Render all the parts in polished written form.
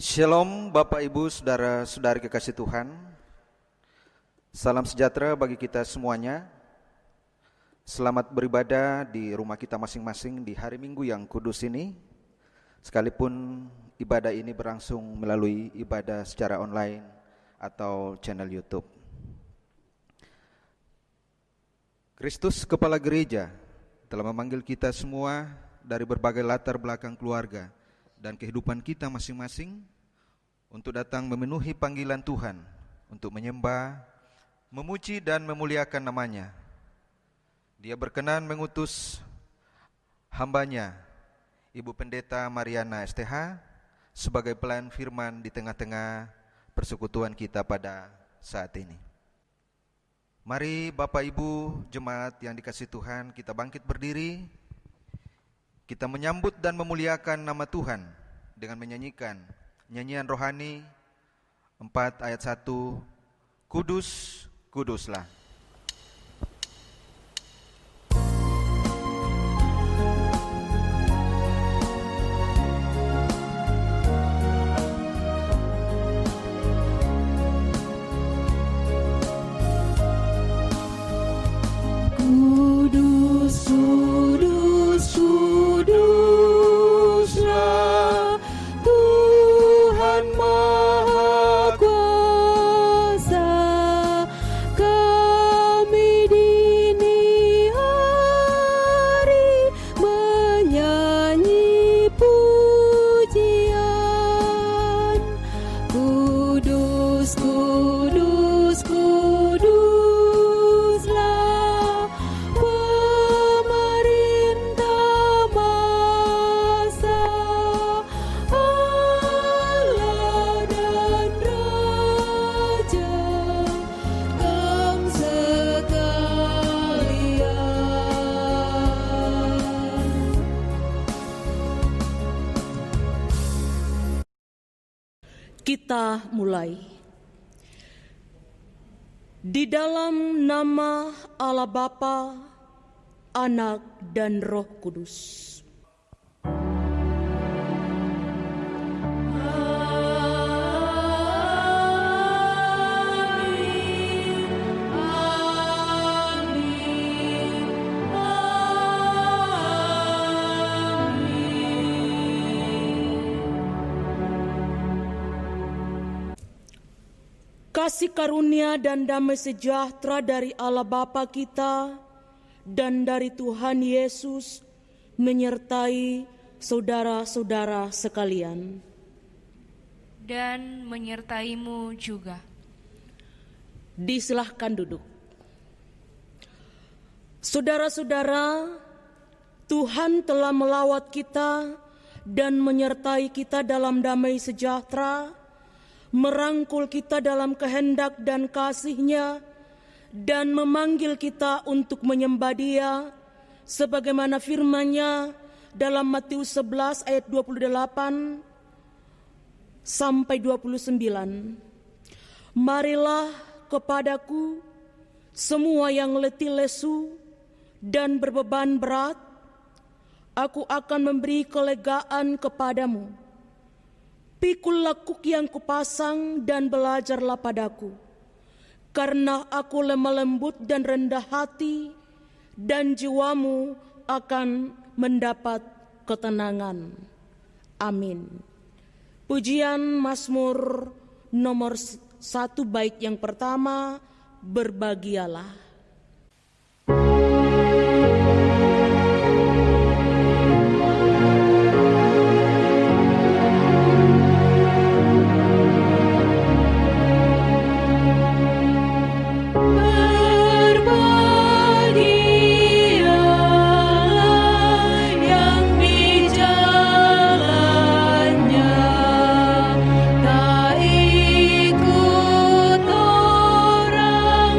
Shalom Bapak Ibu Saudara-saudari kekasih Tuhan. Salam sejahtera bagi kita semuanya. Selamat beribadah di rumah kita masing-masing di hari Minggu yang kudus ini. Sekalipun ibadah ini berlangsung melalui ibadah secara online atau channel YouTube. Kristus Kepala Gereja telah memanggil kita semua dari berbagai latar belakang keluarga dan kehidupan kita masing-masing untuk datang memenuhi panggilan Tuhan, untuk menyembah, memuji dan memuliakan namanya. Dia berkenan mengutus hambanya, Ibu Pendeta Mariana STH, sebagai pelayan firman di tengah-tengah persekutuan kita pada saat ini. Mari Bapak Ibu jemaat yang dikasihi Tuhan, kita bangkit berdiri. Kita menyambut dan memuliakan nama Tuhan dengan menyanyikan nyanyian rohani 4 ayat 1, Kudus, kuduslah. Kita mulai. Di dalam nama Allah Bapa, Anak dan Roh Kudus. Kasih karunia dan damai sejahtera dari Allah Bapa kita dan dari Tuhan Yesus menyertai saudara-saudara sekalian. Dan menyertaimu juga. Disilahkan duduk. Saudara-saudara, Tuhan telah melawat kita dan menyertai kita dalam damai sejahtera, merangkul kita dalam kehendak dan kasih-Nya, dan memanggil kita untuk menyembah Dia, sebagaimana firman-Nya dalam Matius 11 ayat 28 sampai 29. Marilah kepadaku semua yang letih lesu dan berbeban berat, aku akan memberi kelegaan kepadamu. Pikul lekuk yang kupasang dan belajarlah padaku, karena aku lemah lembut dan rendah hati, dan jiwamu akan mendapat ketenangan. Amin. Pujian Mazmur nomor 1 bait yang pertama, berbahagialah. Tak ikut orang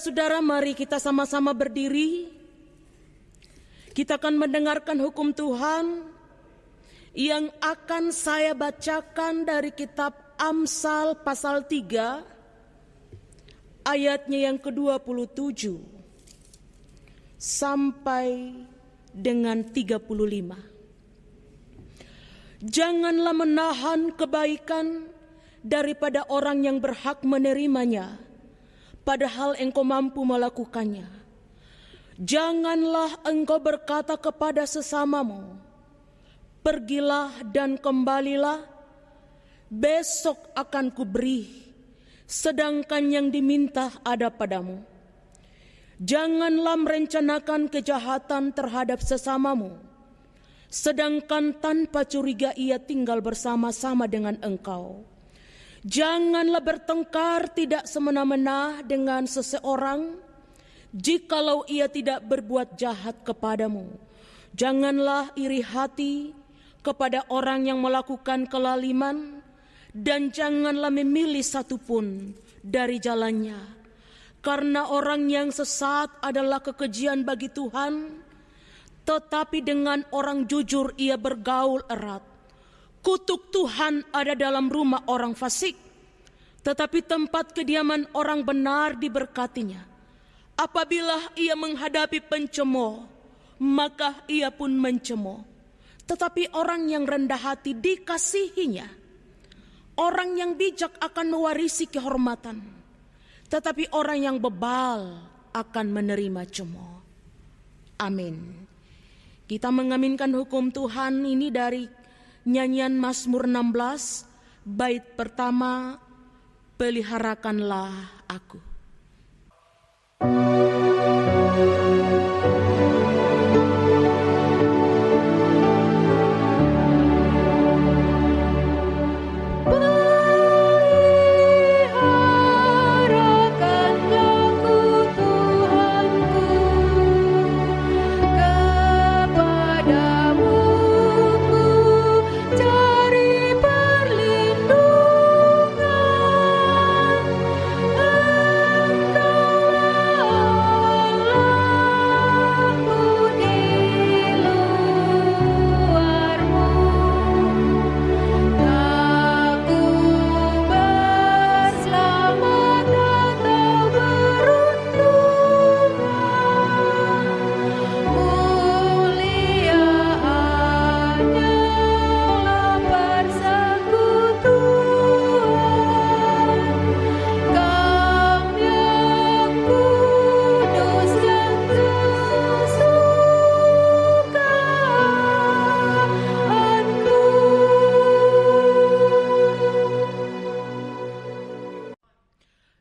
Saudara-saudara, mari kita sama-sama berdiri. Kita akan mendengarkan hukum Tuhan yang akan saya bacakan dari kitab Amsal pasal 3 ayatnya yang ke-27 sampai dengan 35. Janganlah menahan kebaikan daripada orang yang berhak menerimanya, padahal engkau mampu melakukannya. Janganlah engkau berkata kepada sesamamu, pergilah dan kembalilah, besok akan kuberi, sedangkan yang diminta ada padamu. Janganlah merencanakan kejahatan terhadap sesamamu, sedangkan tanpa curiga ia tinggal bersama-sama dengan engkau. Janganlah bertengkar tidak semena-mena dengan seseorang, jikalau ia tidak berbuat jahat kepadamu. Janganlah iri hati kepada orang yang melakukan kelaliman, dan janganlah memilih satupun dari jalannya. Karena orang yang sesat adalah kekejian bagi Tuhan, tetapi dengan orang jujur ia bergaul erat. Kutuk Tuhan ada dalam rumah orang fasik, tetapi tempat kediaman orang benar diberkatinya. Apabila ia menghadapi pencemooh, maka ia pun mencemooh. Tetapi orang yang rendah hati dikasihinya. Orang yang bijak akan mewarisi kehormatan, tetapi orang yang bebal akan menerima cemooh. Amin. Kita mengaminkan hukum Tuhan ini dari nyanyian Mazmur 16, bait pertama, peliharakanlah aku.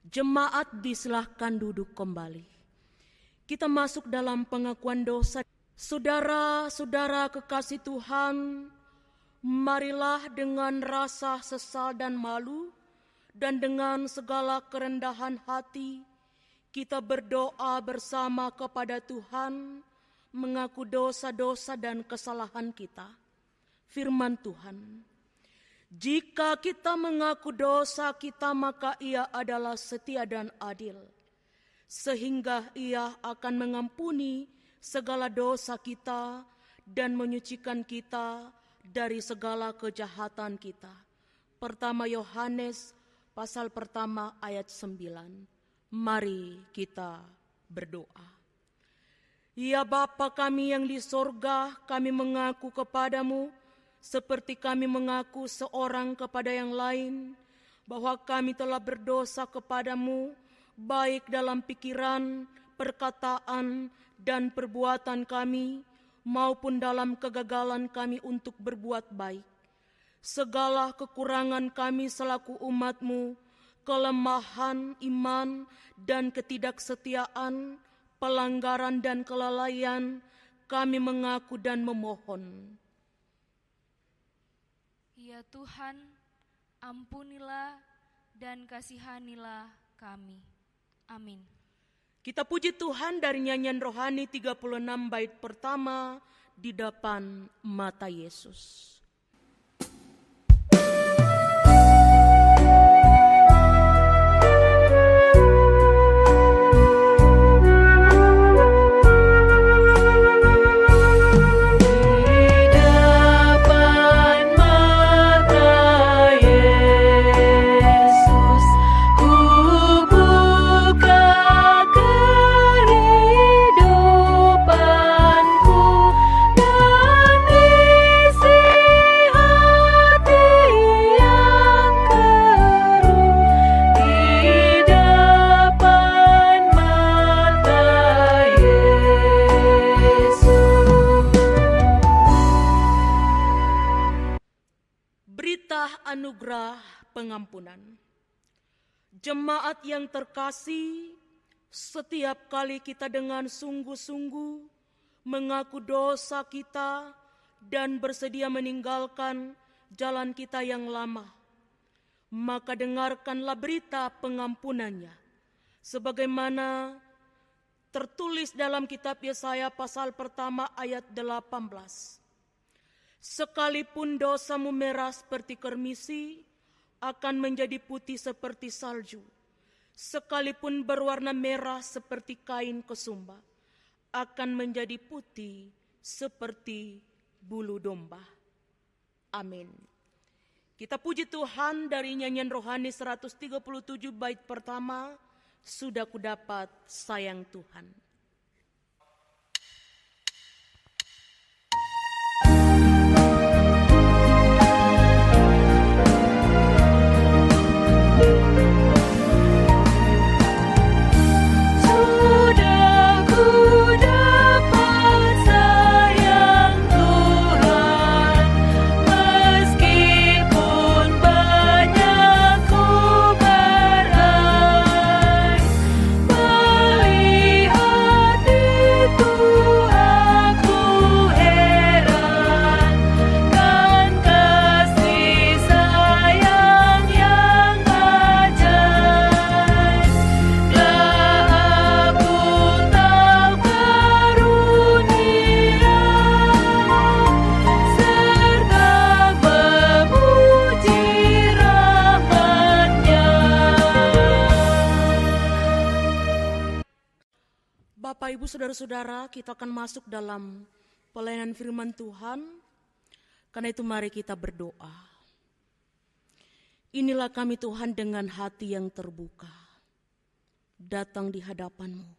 Jemaat disilahkan duduk kembali. Kita masuk dalam pengakuan dosa. Saudara-saudara kekasih Tuhan, marilah dengan rasa sesal dan malu dan dengan segala kerendahan hati kita berdoa bersama kepada Tuhan, mengaku dosa-dosa dan kesalahan kita. Firman Tuhan, jika kita mengaku dosa kita, maka Ia adalah setia dan adil, sehingga Ia akan mengampuni segala dosa kita dan menyucikan kita dari segala kejahatan kita. Pertama Yohanes pasal pertama ayat 9. Mari kita berdoa. Ya Bapa kami yang di sorga, kami mengaku kepadamu seperti kami mengaku seorang kepada yang lain, bahwa kami telah berdosa kepadamu, baik dalam pikiran, perkataan, dan perbuatan kami, maupun dalam kegagalan kami untuk berbuat baik. Segala kekurangan kami selaku umat-Mu, kelemahan iman dan ketidaksetiaan, pelanggaran dan kelalaian, kami mengaku dan memohon. Ya Tuhan, ampunilah dan kasihanilah kami. Amin. Kita puji Tuhan dari nyanyian rohani 36 bait pertama di depan mata Yesus. Titah anugerah pengampunan. Jemaat yang terkasih, setiap kali kita dengan sungguh-sungguh mengaku dosa kita dan bersedia meninggalkan jalan kita yang lama, maka dengarkanlah berita pengampunannya, sebagaimana tertulis dalam kitab Yesaya pasal pertama ayat 18. Sekalipun dosamu merah seperti kermisi, akan menjadi putih seperti salju. Sekalipun berwarna merah seperti kain kesumba, akan menjadi putih seperti bulu domba. Amin. Kita puji Tuhan dari nyanyian rohani 137 bait pertama, Sudah Kudapat Sayang Tuhan. Bapak, Ibu, Saudara-saudara, kita akan masuk dalam pelayanan firman Tuhan. Karena itu mari kita berdoa. Inilah kami Tuhan dengan hati yang terbuka, datang di hadapan-Mu,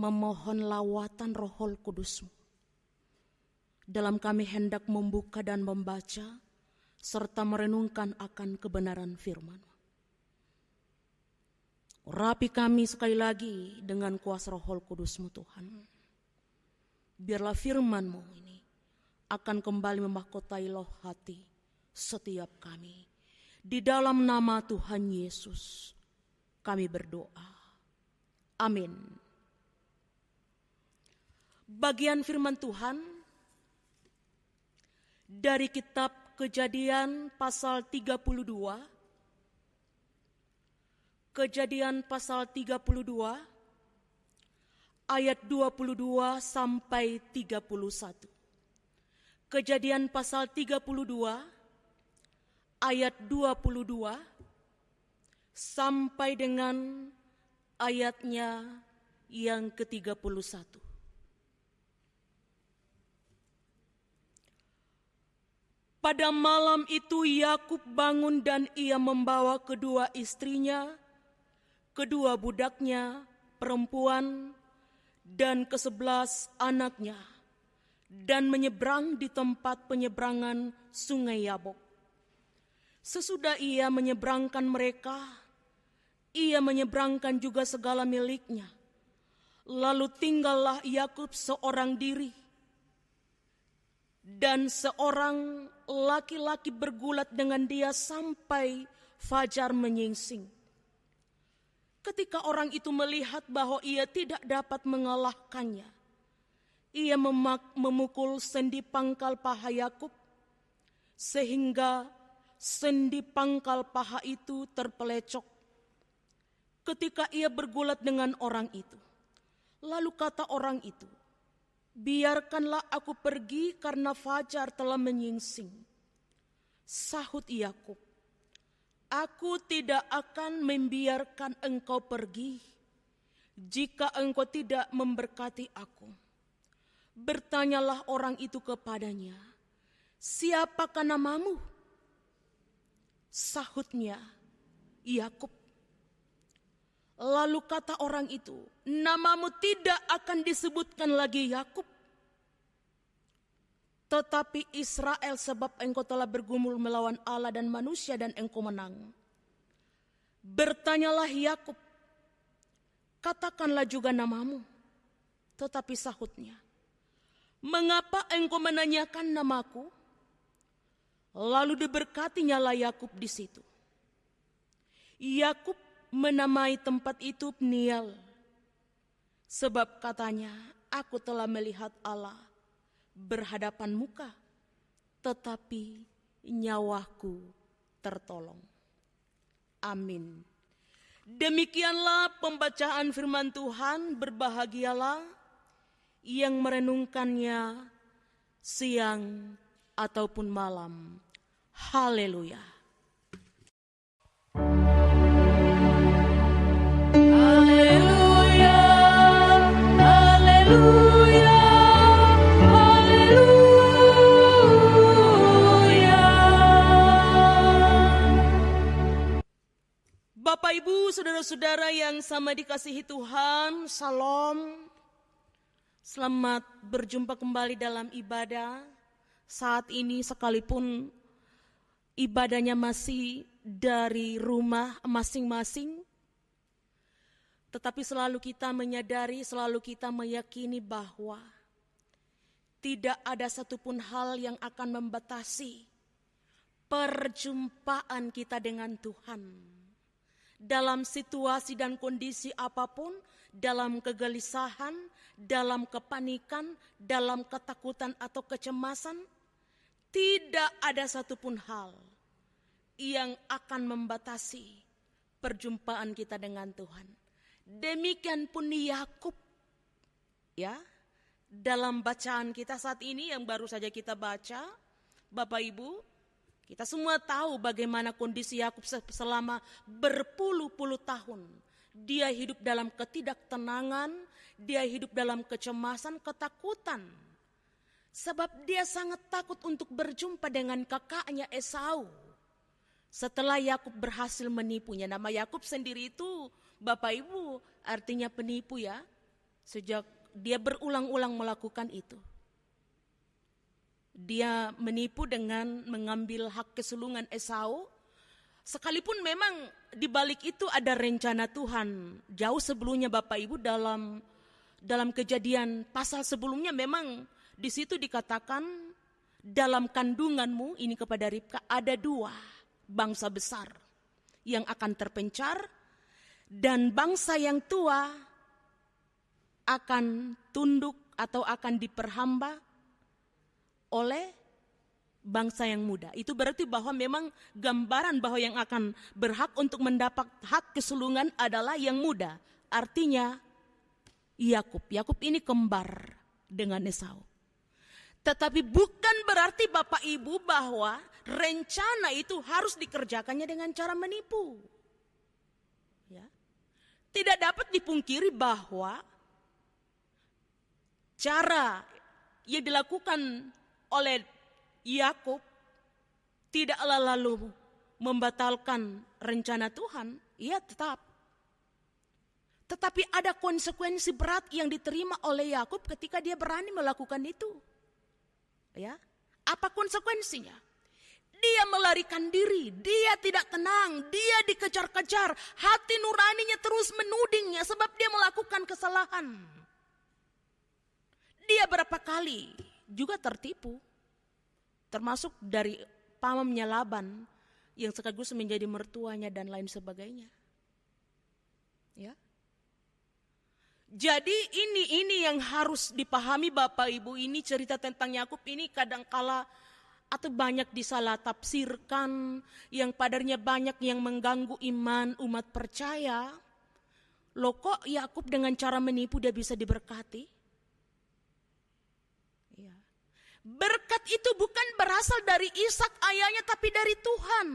memohon lawatan Roh Kudus-Mu. Dalam kami hendak membuka dan membaca, serta merenungkan akan kebenaran firman-Mu. Urapi kami sekali lagi dengan kuasa Roh Kudus-Mu Tuhan. Biarlah firman-Mu ini akan kembali memahkotai loh hati setiap kami. Di dalam nama Tuhan Yesus kami berdoa. Amin. Bagian firman Tuhan dari kitab Kejadian pasal 32. Kejadian pasal 32 ayat 22 sampai 31. Kejadian pasal 32 ayat 22 sampai dengan ayatnya yang ke-31. Pada malam itu Yakub bangun dan ia membawa kedua istrinya, kedua budaknya perempuan, dan ke-11 anaknya, dan menyeberang di tempat penyeberangan sungai Yabok. Sesudah ia menyeberangkan mereka, ia menyeberangkan juga segala miliknya. Lalu tinggallah Yakub seorang diri, dan seorang laki-laki bergulat dengan dia sampai fajar menyingsing. Ketika orang itu melihat bahwa ia tidak dapat mengalahkannya, ia memukul sendi pangkal paha Yakub, sehingga sendi pangkal paha itu terpelecok. Ketika ia bergulat dengan orang itu, lalu kata orang itu, "Biarkanlah aku pergi karena fajar telah menyingsing." Sahut Yakub, "Aku tidak akan membiarkan engkau pergi jika engkau tidak memberkati aku." Bertanyalah orang itu kepadanya, "Siapakah namamu?" Sahutnya, "Yakub." Lalu kata orang itu, "Namamu tidak akan disebutkan lagi Yakub, tetapi Israel, sebab engkau telah bergumul melawan Allah dan manusia dan engkau menang." Bertanyalah Yakub, "Katakanlah juga namamu." Tetapi sahutnya, "Mengapa engkau menanyakan namaku?" Lalu diberkatinya lah Yakub di situ. Yakub menamai tempat itu Peniel, sebab katanya, aku telah melihat Allah berhadapan muka, tetapi nyawaku tertolong. Amin. Demikianlah pembacaan firman Tuhan. Berbahagialah yang merenungkannya siang ataupun malam. Haleluya. Haleluya, haleluya, haleluya. Bapak, Ibu, saudara-saudara yang sama dikasihi Tuhan, Salam. Selamat berjumpa kembali dalam ibadah. Saat ini sekalipun ibadahnya masih dari rumah masing-masing, tetapi selalu kita menyadari, selalu kita meyakini bahwa tidak ada satupun hal yang akan membatasi perjumpaan kita dengan Tuhan. Dalam situasi dan kondisi apapun, dalam kegelisahan, dalam kepanikan, dalam ketakutan atau kecemasan, tidak ada satupun hal yang akan membatasi perjumpaan kita dengan Tuhan. Demikian pun Yakub, ya, dalam bacaan kita saat ini yang baru saja kita baca, Bapak Ibu, kita semua tahu bagaimana kondisi Yakub selama berpuluh-puluh tahun. Dia hidup dalam ketidaktenangan, dia hidup dalam kecemasan, ketakutan. Sebab dia sangat takut untuk berjumpa dengan kakaknya Esau. Setelah Yakub berhasil menipunya, nama Yakub sendiri itu, Bapak Ibu, artinya penipu ya. Sejak dia berulang-ulang melakukan itu. Dia menipu dengan mengambil hak kesulungan Esau. Sekalipun memang di balik itu ada rencana Tuhan. Jauh sebelumnya Bapak Ibu dalam Kejadian pasal sebelumnya memang di situ dikatakan dalam kandunganmu ini kepada Ribka ada 2 bangsa besar yang akan terpencar dan bangsa yang tua akan tunduk atau akan diperhamba oleh bangsa yang muda. Itu berarti bahwa memang gambaran bahwa yang akan berhak untuk mendapat hak kesulungan adalah yang muda. Artinya Yakub. Yakub ini kembar dengan Esau. Tetapi bukan berarti Bapak Ibu bahwa rencana itu harus dikerjakannya dengan cara menipu. Ya. Tidak dapat dipungkiri bahwa cara yang dilakukan oleh Yakub tidaklah lalu membatalkan rencana Tuhan, ia tetap. Tetapi ada konsekuensi berat yang diterima oleh Yakub ketika dia berani melakukan itu. Ya, apa konsekuensinya? Dia melarikan diri, dia tidak tenang, dia dikejar-kejar, hati nuraninya terus menudingnya sebab dia melakukan kesalahan. Dia berapa kali juga tertipu, termasuk dari pamannya Laban yang sekaligus menjadi mertuanya dan lain sebagainya. Ya. Jadi ini yang harus dipahami Bapak Ibu, ini cerita tentang Yakub ini kadangkala atau banyak disalah tafsirkan, yang padarnya banyak yang mengganggu iman umat percaya. Loh kok Yakub dengan cara menipu dia bisa diberkati? Ya. Berkat itu bukan berasal dari Ishak ayahnya tapi dari Tuhan.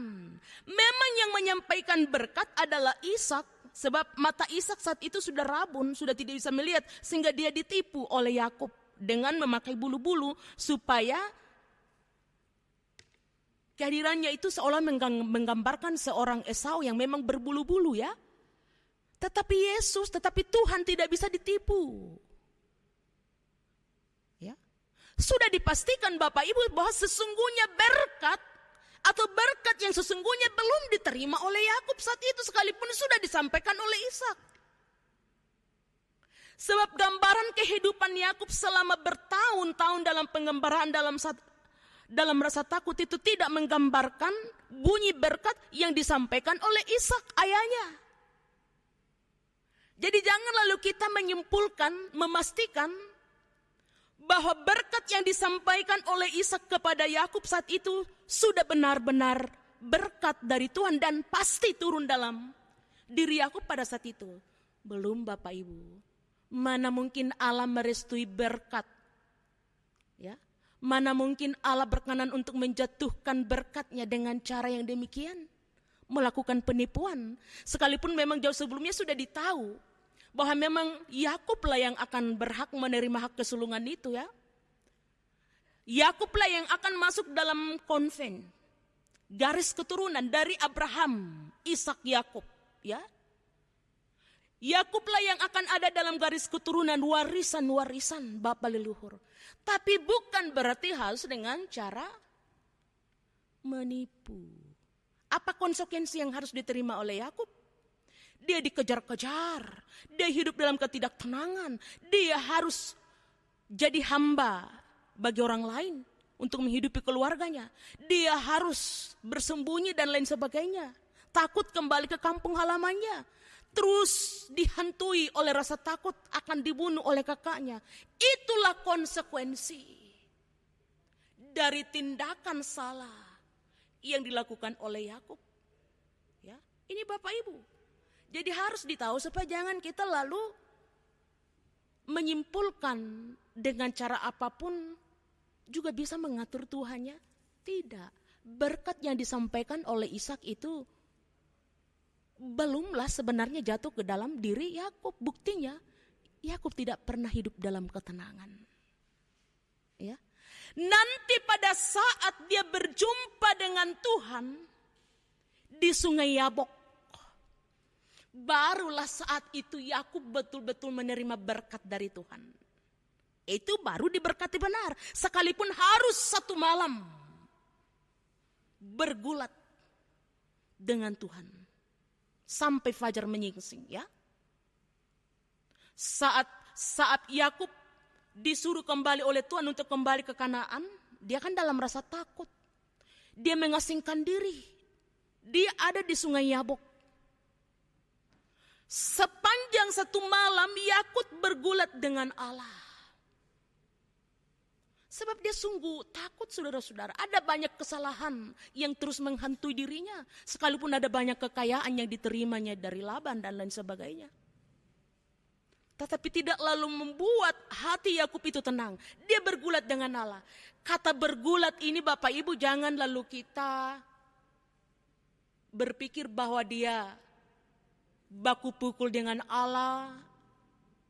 Memang yang menyampaikan berkat adalah Ishak. Sebab mata Ishak saat itu sudah rabun, sudah tidak bisa melihat. Sehingga dia ditipu oleh Yakub dengan memakai bulu-bulu. Supaya kehadirannya itu seolah menggambarkan seorang Esau yang memang berbulu-bulu ya. Tetapi Yesus, tetapi Tuhan tidak bisa ditipu. Ya. Sudah dipastikan Bapak Ibu bahwa sesungguhnya berkat atau berkat yang sesungguhnya belum diterima oleh Yakub saat itu sekalipun sudah disampaikan oleh Ishak. Sebab gambaran kehidupan Yakub selama bertahun-tahun dalam pengembaraan dalam rasa takut itu tidak menggambarkan bunyi berkat yang disampaikan oleh Ishak ayahnya. Jadi jangan lalu kita menyimpulkan, memastikan bahwa berkat yang disampaikan oleh Ishak kepada Yakub saat itu sudah benar-benar berkat dari Tuhan dan pasti turun dalam diri Yakub pada saat itu. Belum Bapak Ibu. Mana mungkin Allah merestui berkat? Ya. Mana mungkin Allah berkenan untuk menjatuhkan berkatnya dengan cara yang demikian? Melakukan penipuan. Sekalipun memang jauh sebelumnya sudah ditahu bahwa memang Yakublah yang akan berhak menerima hak kesulungan itu ya. Yakublah yang akan masuk dalam konven. Garis keturunan dari Abraham, Ishak, Yakub ya. Yakublah yang akan ada dalam garis keturunan warisan-warisan bapa leluhur. Tapi bukan berarti harus dengan cara menipu. Apa konsekuensi yang harus diterima oleh Yakub? Dia dikejar-kejar, dia hidup dalam ketidaktenangan, dia harus jadi hamba bagi orang lain untuk menghidupi keluarganya. Dia harus bersembunyi dan lain sebagainya. Takut kembali ke kampung halamannya. Terus dihantui oleh rasa takut akan dibunuh oleh kakaknya. Itulah konsekuensi dari tindakan salah yang dilakukan oleh Yakub. Ya, ini Bapak Ibu. Jadi harus ditahu supaya jangan kita lalu menyimpulkan dengan cara apapun juga bisa mengatur Tuhannya. Tidak. Berkat yang disampaikan oleh Ishak itu belumlah sebenarnya jatuh ke dalam diri Yakub. Buktinya Yakub tidak pernah hidup dalam ketenangan. Ya. Nanti pada saat dia berjumpa dengan Tuhan di Sungai Yabok, barulah saat itu Yakub betul-betul menerima berkat dari Tuhan. Itu baru diberkati benar, sekalipun harus 1 malam bergulat dengan Tuhan. Sampai fajar menyingsing ya. Saat Yakub disuruh kembali oleh Tuhan untuk kembali ke Kanaan, dia kan dalam rasa takut. Dia mengasingkan diri. Dia ada di Sungai Yabok. Sepanjang 1 malam Yakub bergulat dengan Allah. Sebab dia sungguh takut saudara-saudara. Ada banyak kesalahan yang terus menghantui dirinya. Sekalipun ada banyak kekayaan yang diterimanya dari Laban dan lain sebagainya. Tetapi tidak lalu membuat hati Yakub itu tenang. Dia bergulat dengan Allah. Kata bergulat ini Bapak Ibu jangan lalu kita berpikir bahwa dia baku pukul dengan Allah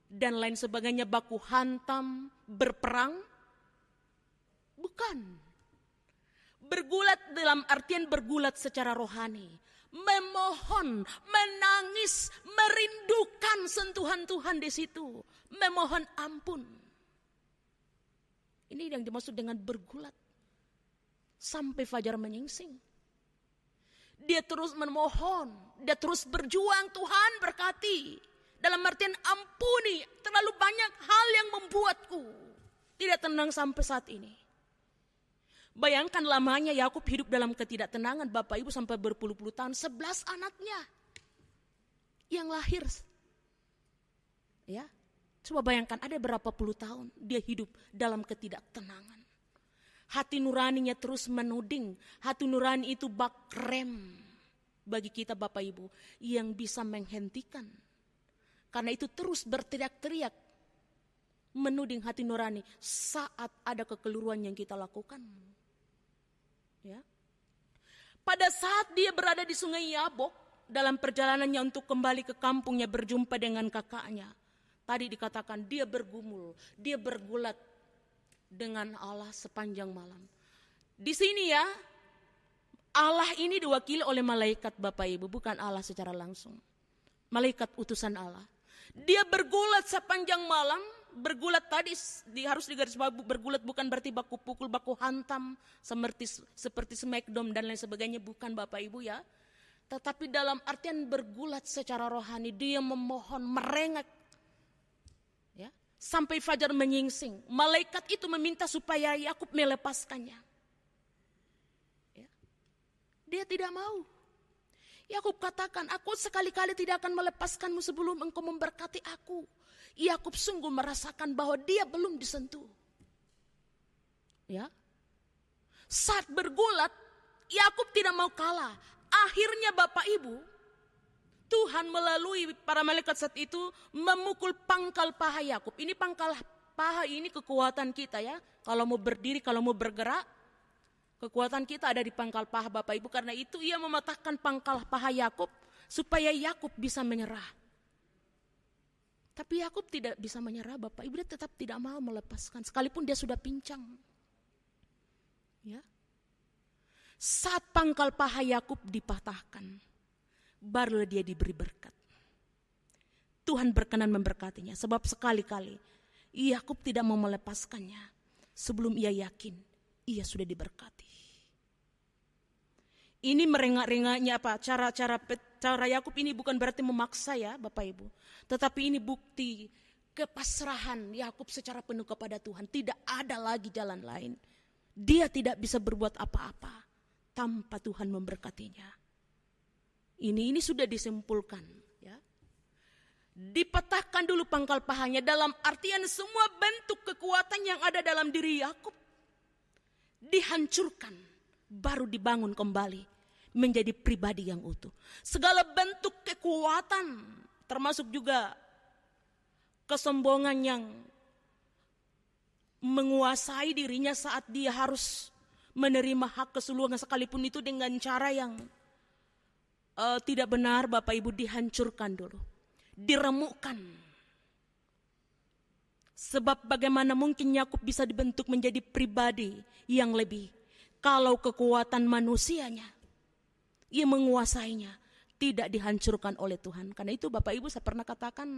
dan lain sebagainya, baku hantam, berperang. Bukan. Bergulat dalam artian bergulat secara rohani. Memohon, menangis, merindukan sentuhan Tuhan di situ. Memohon ampun. Ini yang dimaksud dengan bergulat. Sampai fajar menyingsing. Dia terus memohon. Dia terus berjuang, Tuhan berkati. Dalam artian ampuni. Terlalu banyak hal yang membuatku tidak tenang sampai saat ini. Bayangkan lamanya Yakub hidup dalam ketidaktenangan Bapak Ibu sampai berpuluh-puluh tahun. 11 anaknya yang lahir. Ya, coba bayangkan ada berapa puluh tahun dia hidup dalam ketidaktenangan. Hati nuraninya terus menuding. Hati nurani itu bak rem bagi kita Bapak Ibu yang bisa menghentikan. Karena itu terus berteriak-teriak menuding hati nurani saat ada kekeliruan yang kita lakukan. Ya. Pada saat dia berada di Sungai Yabok dalam perjalanannya untuk kembali ke kampungnya berjumpa dengan kakaknya. Tadi dikatakan dia bergumul, dia bergulat dengan Allah sepanjang malam. Di sini ya, Allah ini diwakili oleh malaikat Bapak Ibu, bukan Allah secara langsung. Malaikat utusan Allah. Dia bergulat sepanjang malam. Bergulat tadi harus digarisbawahi, bergulat bukan berarti baku pukul, baku hantam seperti smackdown dan lain sebagainya, bukan Bapak Ibu ya. Tetapi dalam artian bergulat secara rohani, dia memohon, merengek ya, sampai fajar menyingsing. Malaikat itu meminta supaya Yakub melepaskannya. Dia tidak mau. Yakub katakan, aku sekali-kali tidak akan melepaskanmu sebelum engkau memberkati aku. Yakub sungguh merasakan bahwa dia belum disentuh. Ya. Saat bergulat, Yakub tidak mau kalah. Akhirnya Bapak Ibu, Tuhan melalui para malaikat saat itu memukul pangkal paha Yakub. Ini pangkal paha ini kekuatan kita ya. Kalau mau berdiri, kalau mau bergerak, kekuatan kita ada di pangkal paha Bapak Ibu. Karena itu ia mematahkan pangkal paha Yakub supaya Yakub bisa menyerah. Tapi Yakub tidak bisa menyerah Bapak Ibu, dia tetap tidak mau melepaskan sekalipun dia sudah pincang. Ya. Saat pangkal paha Yakub dipatahkan, barulah dia diberi berkat. Tuhan berkenan memberkatinya sebab sekali-kali Yakub tidak mau melepaskannya sebelum ia yakin ia sudah diberkati. Ini merengak-rengaknya apa? Cara Yakub ini bukan berarti memaksa ya Bapak Ibu. Tetapi ini bukti kepasrahan Yakub secara penuh kepada Tuhan. Tidak ada lagi jalan lain. Dia tidak bisa berbuat apa-apa tanpa Tuhan memberkatinya. Ini sudah disimpulkan ya. Dipatahkan dulu pangkal pahanya dalam artian semua bentuk kekuatan yang ada dalam diri Yakub dihancurkan, baru dibangun kembali menjadi pribadi yang utuh. Segala bentuk kekuatan termasuk juga kesombongan yang menguasai dirinya saat dia harus menerima hak keseluruhan sekalipun itu dengan cara yang tidak benar Bapak Ibu, dihancurkan dulu, diremukkan. Sebab bagaimana mungkin Yakub bisa dibentuk menjadi pribadi yang lebih kalau kekuatan manusianya yang menguasainya tidak dihancurkan oleh Tuhan. Karena itu Bapak Ibu saya pernah katakan,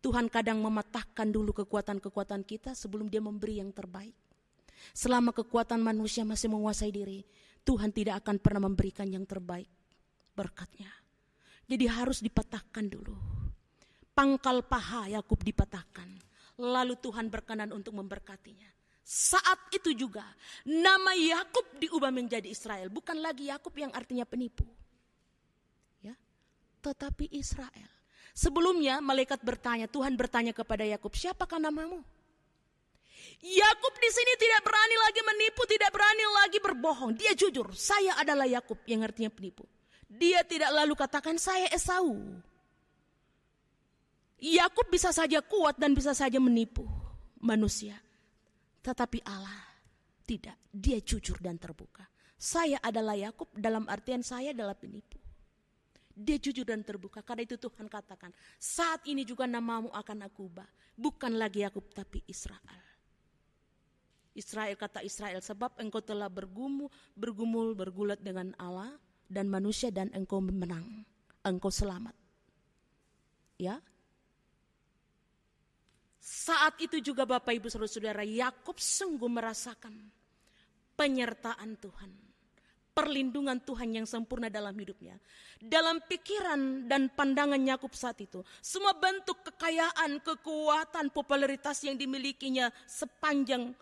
Tuhan kadang mematahkan dulu kekuatan-kekuatan kita sebelum dia memberi yang terbaik. Selama kekuatan manusia masih menguasai diri, Tuhan tidak akan pernah memberikan yang terbaik berkatnya. Jadi harus dipatahkan dulu. Pangkal paha Yakub dipatahkan. Lalu Tuhan berkenan untuk memberkatinya. Saat itu juga nama Yakub diubah menjadi Israel. Bukan lagi Yakub yang artinya penipu. Ya, tetapi Israel. Sebelumnya malaikat bertanya, Tuhan bertanya kepada Yakub, siapakah namamu? Yakub di sini tidak berani lagi menipu, tidak berani lagi berbohong. Dia jujur, saya adalah Yakub yang artinya penipu. Dia tidak lalu katakan saya Esau. Yakub bisa saja kuat dan bisa saja menipu manusia. Tetapi Allah tidak, dia jujur dan terbuka. Saya adalah Yakub dalam artian saya adalah penipu. Dia jujur dan terbuka. Karena itu Tuhan katakan, saat ini juga namamu akan aku ubah. Bukan lagi Yakub tapi Israel. Israel, kata Israel, sebab engkau telah bergumul bergulat dengan Allah dan manusia dan engkau menang. Engkau selamat. Ya. Saat itu juga Bapak Ibu Saudara-saudara, Yakub sungguh merasakan penyertaan Tuhan. Perlindungan Tuhan yang sempurna dalam hidupnya. Dalam pikiran dan pandangan Yakub saat itu, semua bentuk kekayaan, kekuatan, popularitas yang dimilikinya sepanjang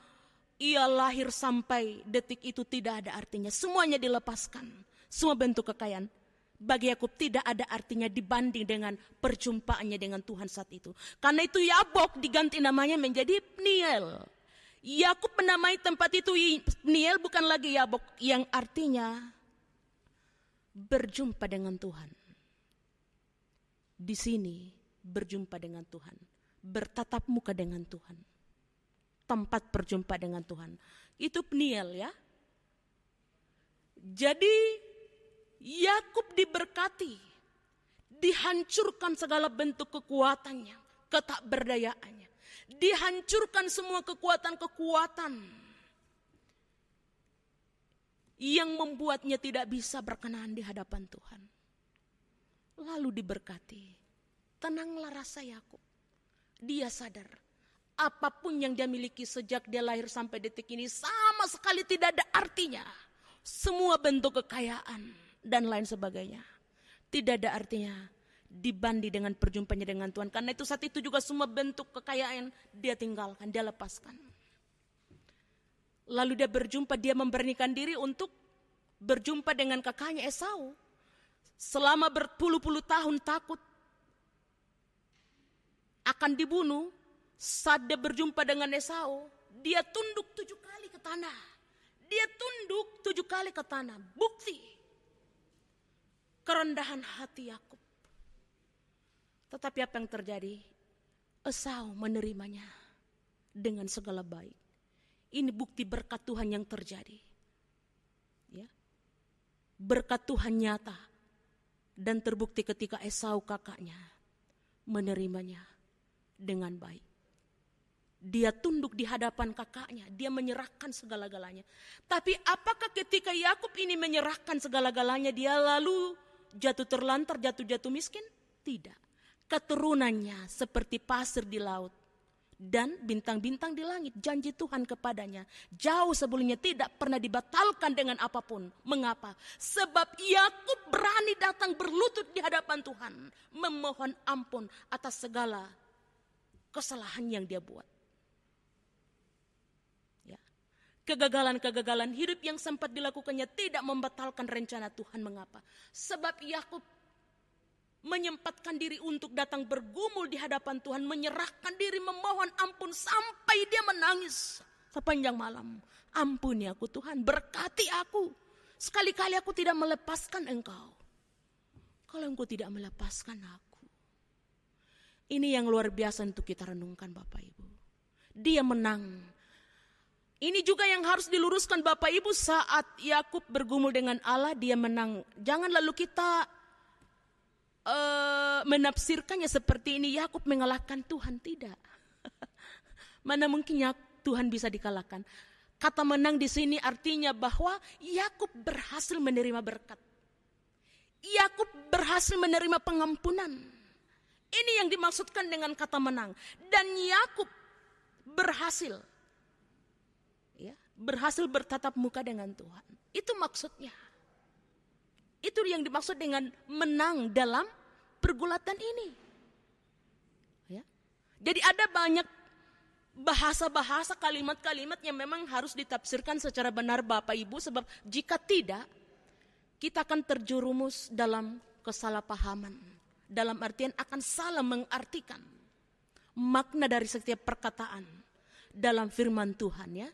ia lahir sampai detik itu tidak ada artinya. Semuanya dilepaskan. Semua bentuk kekayaan. Bagi Yakub tidak ada artinya dibanding dengan perjumpaannya dengan Tuhan saat itu. Karena itu Yabok diganti namanya menjadi Pniel. Yakub menamai tempat itu Pniel, bukan lagi Yabok, yang artinya berjumpa dengan Tuhan. Di sini berjumpa dengan Tuhan, bertatap muka dengan Tuhan. Tempat berjumpa dengan Tuhan. Itu Pniel ya. Jadi Yakub diberkati, dihancurkan segala bentuk kekuatannya, ketakberdayaannya, dihancurkan semua kekuatan-kekuatan yang membuatnya tidak bisa berkenan di hadapan Tuhan. Lalu diberkati, tenanglah rasa Yakub. Dia sadar apapun yang dia miliki sejak dia lahir sampai detik ini sama sekali tidak ada artinya. Semua bentuk kekayaan dan lain sebagainya tidak ada artinya dibanding dengan perjumpaannya dengan Tuhan. Karena itu saat itu juga semua bentuk kekayaan dia tinggalkan, dia lepaskan. Lalu dia berjumpa, dia memberanikan diri untuk berjumpa dengan kakaknya Esau. Selama berpuluh-puluh tahun takut akan dibunuh. Saat dia berjumpa dengan Esau, dia tunduk 7 kali ke tanah. Dia tunduk 7 kali ke tanah. Bukti kerendahan hati Yakub. Tetapi apa yang terjadi? Esau menerimanya dengan segala baik. Ini bukti berkat Tuhan yang terjadi. Ya. Berkat Tuhan nyata dan terbukti ketika Esau kakaknya menerimanya dengan baik. Dia tunduk di hadapan kakaknya, dia menyerahkan segala-galanya. Tapi apakah ketika Yakub ini menyerahkan segala-galanya dia lalu jatuh terlantar, jatuh miskin? Tidak. Keturunannya seperti pasir di laut dan bintang-bintang di langit. Janji Tuhan kepadanya jauh sebelumnya tidak pernah dibatalkan dengan apapun. Mengapa? Sebab Yakub berani datang berlutut di hadapan Tuhan, memohon ampun atas segala kesalahan yang dia buat. Ya. Kegagalan-kegagalan hidup yang sempat dilakukannya tidak membatalkan rencana Tuhan. Mengapa? Sebab Yakub menyempatkan diri untuk datang bergumul di hadapan Tuhan, menyerahkan diri, memohon ampun sampai dia menangis sepanjang malam. Ampuni aku Tuhan, berkati aku. Sekali-kali aku tidak melepaskan Engkau. Kalau Engkau tidak melepaskan aku. Ini yang luar biasa untuk kita renungkan Bapak Ibu. Dia menang. Ini juga yang harus diluruskan Bapak Ibu, saat Yakub bergumul dengan Allah dia menang. Jangan lalu kita menafsirkannya seperti ini, Yakub mengalahkan Tuhan. Tidak. Mana mungkin Tuhan bisa dikalahkan. Kata menang di sini artinya bahwa Yakub berhasil menerima berkat. Yakub berhasil menerima pengampunan. Ini yang dimaksudkan dengan kata menang. Dan Yakub berhasil, ya, berhasil bertatap muka dengan Tuhan. Itu maksudnya. Itu yang dimaksud dengan menang dalam pergulatan ini. Ya. Jadi ada banyak bahasa-bahasa, kalimat-kalimat yang memang harus ditafsirkan secara benar Bapak Ibu. Sebab jika tidak, kita akan terjerumus dalam kesalahpahaman. Dalam artian akan salah mengartikan makna dari setiap perkataan dalam firman Tuhan. Ya.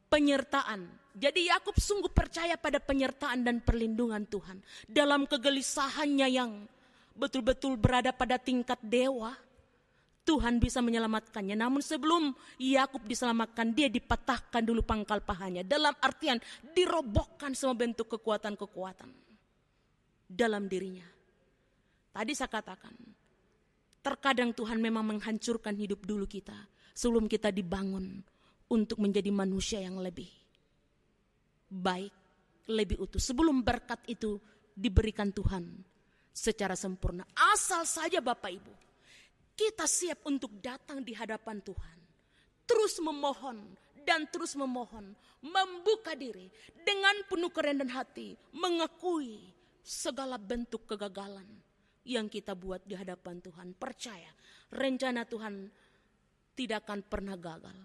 Penyertaan. Jadi Yakub sungguh percaya pada penyertaan dan perlindungan Tuhan. Dalam kegelisahannya yang betul-betul berada pada tingkat dewa, Tuhan bisa menyelamatkannya. Namun sebelum Yakub diselamatkan, dia dipatahkan dulu pangkal pahanya. Dalam artian dirobohkan semua bentuk kekuatan-kekuatan dalam dirinya. Tadi saya katakan, terkadang Tuhan memang menghancurkan hidup dulu kita sebelum kita dibangun untuk menjadi manusia yang lebih baik, lebih utuh. Sebelum berkat itu diberikan Tuhan secara sempurna. Asal saja Bapak Ibu, kita siap untuk datang di hadapan Tuhan. Terus memohon dan terus memohon. Membuka diri dengan penuh kerendahan hati. Mengakui segala bentuk kegagalan yang kita buat di hadapan Tuhan. Percaya, rencana Tuhan tidak akan pernah gagal.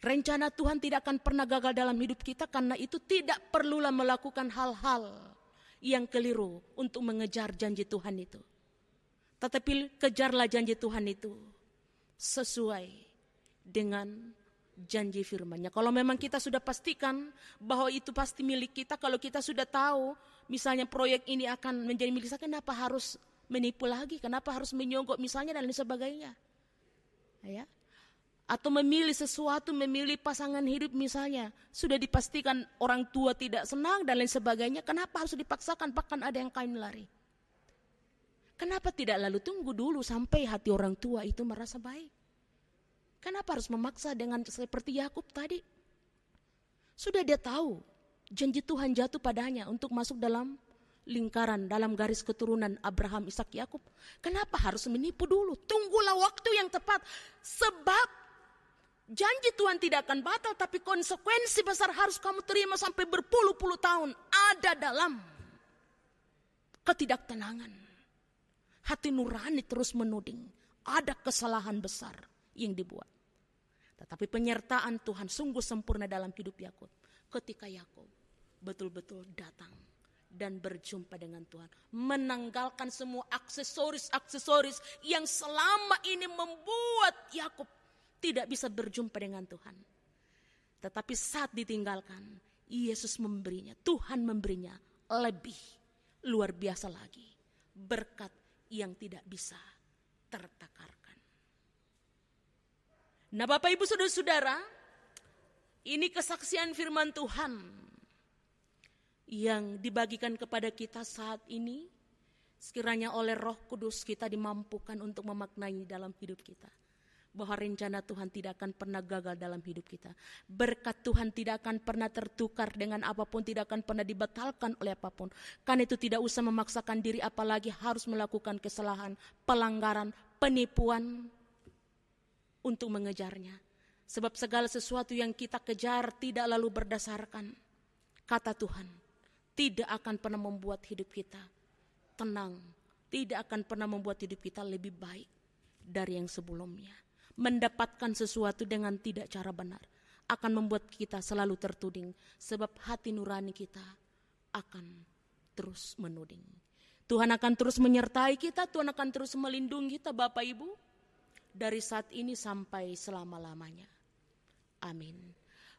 Rencana Tuhan tidak akan pernah gagal dalam hidup kita, karena itu tidak perlulah melakukan hal-hal yang keliru untuk mengejar janji Tuhan itu. Tetapi kejarlah janji Tuhan itu sesuai dengan janji firman-Nya. Kalau memang kita sudah pastikan bahwa itu pasti milik kita, kalau kita sudah tahu misalnya proyek ini akan menjadi milik saya, kenapa harus menipu lagi? Kenapa harus menyogok misalnya dan lain sebagainya? Ya. Atau memilih sesuatu, memilih pasangan hidup misalnya, sudah dipastikan orang tua tidak senang dan lain sebagainya, kenapa harus dipaksakan, bahkan ada yang kain lari? Kenapa tidak lalu tunggu dulu sampai hati orang tua itu merasa baik? Kenapa harus memaksa dengan seperti Yakub tadi? Sudah dia tahu janji Tuhan jatuh padanya untuk masuk dalam lingkaran, dalam garis keturunan Abraham, Ishak, Yakub. Kenapa harus menipu dulu? Tunggulah waktu yang tepat. Sebab janji Tuhan tidak akan batal, tapi konsekuensi besar harus kamu terima sampai berpuluh-puluh tahun. Ada dalam ketidaktenangan. Hati nurani terus menuding. Ada kesalahan besar yang dibuat. Tetapi penyertaan Tuhan sungguh sempurna dalam hidup Yakub. ketika Yakub betul-betul datang dan berjumpa dengan Tuhan, menanggalkan semua aksesoris yang selama ini membuat Yakub tidak bisa berjumpa dengan Tuhan. Tetapi saat ditinggalkan, Yesus memberinya, Tuhan memberinya lebih luar biasa lagi, berkat yang tidak bisa tertakarkan. Nah, Bapak Ibu Saudara-saudara, ini kesaksian firman Tuhan yang dibagikan kepada kita saat ini. Sekiranya oleh Roh Kudus kita dimampukan untuk memaknai dalam hidup kita, bahwa rencana Tuhan tidak akan pernah gagal dalam hidup kita. Berkat Tuhan tidak akan pernah tertukar dengan apapun, tidak akan pernah dibatalkan oleh apapun. Karena itu tidak usah memaksakan diri, apalagi harus melakukan kesalahan, pelanggaran, penipuan untuk mengejarnya. Sebab segala sesuatu yang kita kejar tidak lalu berdasarkan kata Tuhan, tidak akan pernah membuat hidup kita tenang, tidak akan pernah membuat hidup kita lebih baik dari yang sebelumnya. Mendapatkan sesuatu dengan tidak cara benar akan membuat kita selalu tertuding, sebab hati nurani kita akan terus menuding. Tuhan akan terus menyertai kita, Tuhan akan terus melindungi kita Bapak Ibu, dari saat ini sampai selama-lamanya. Amin.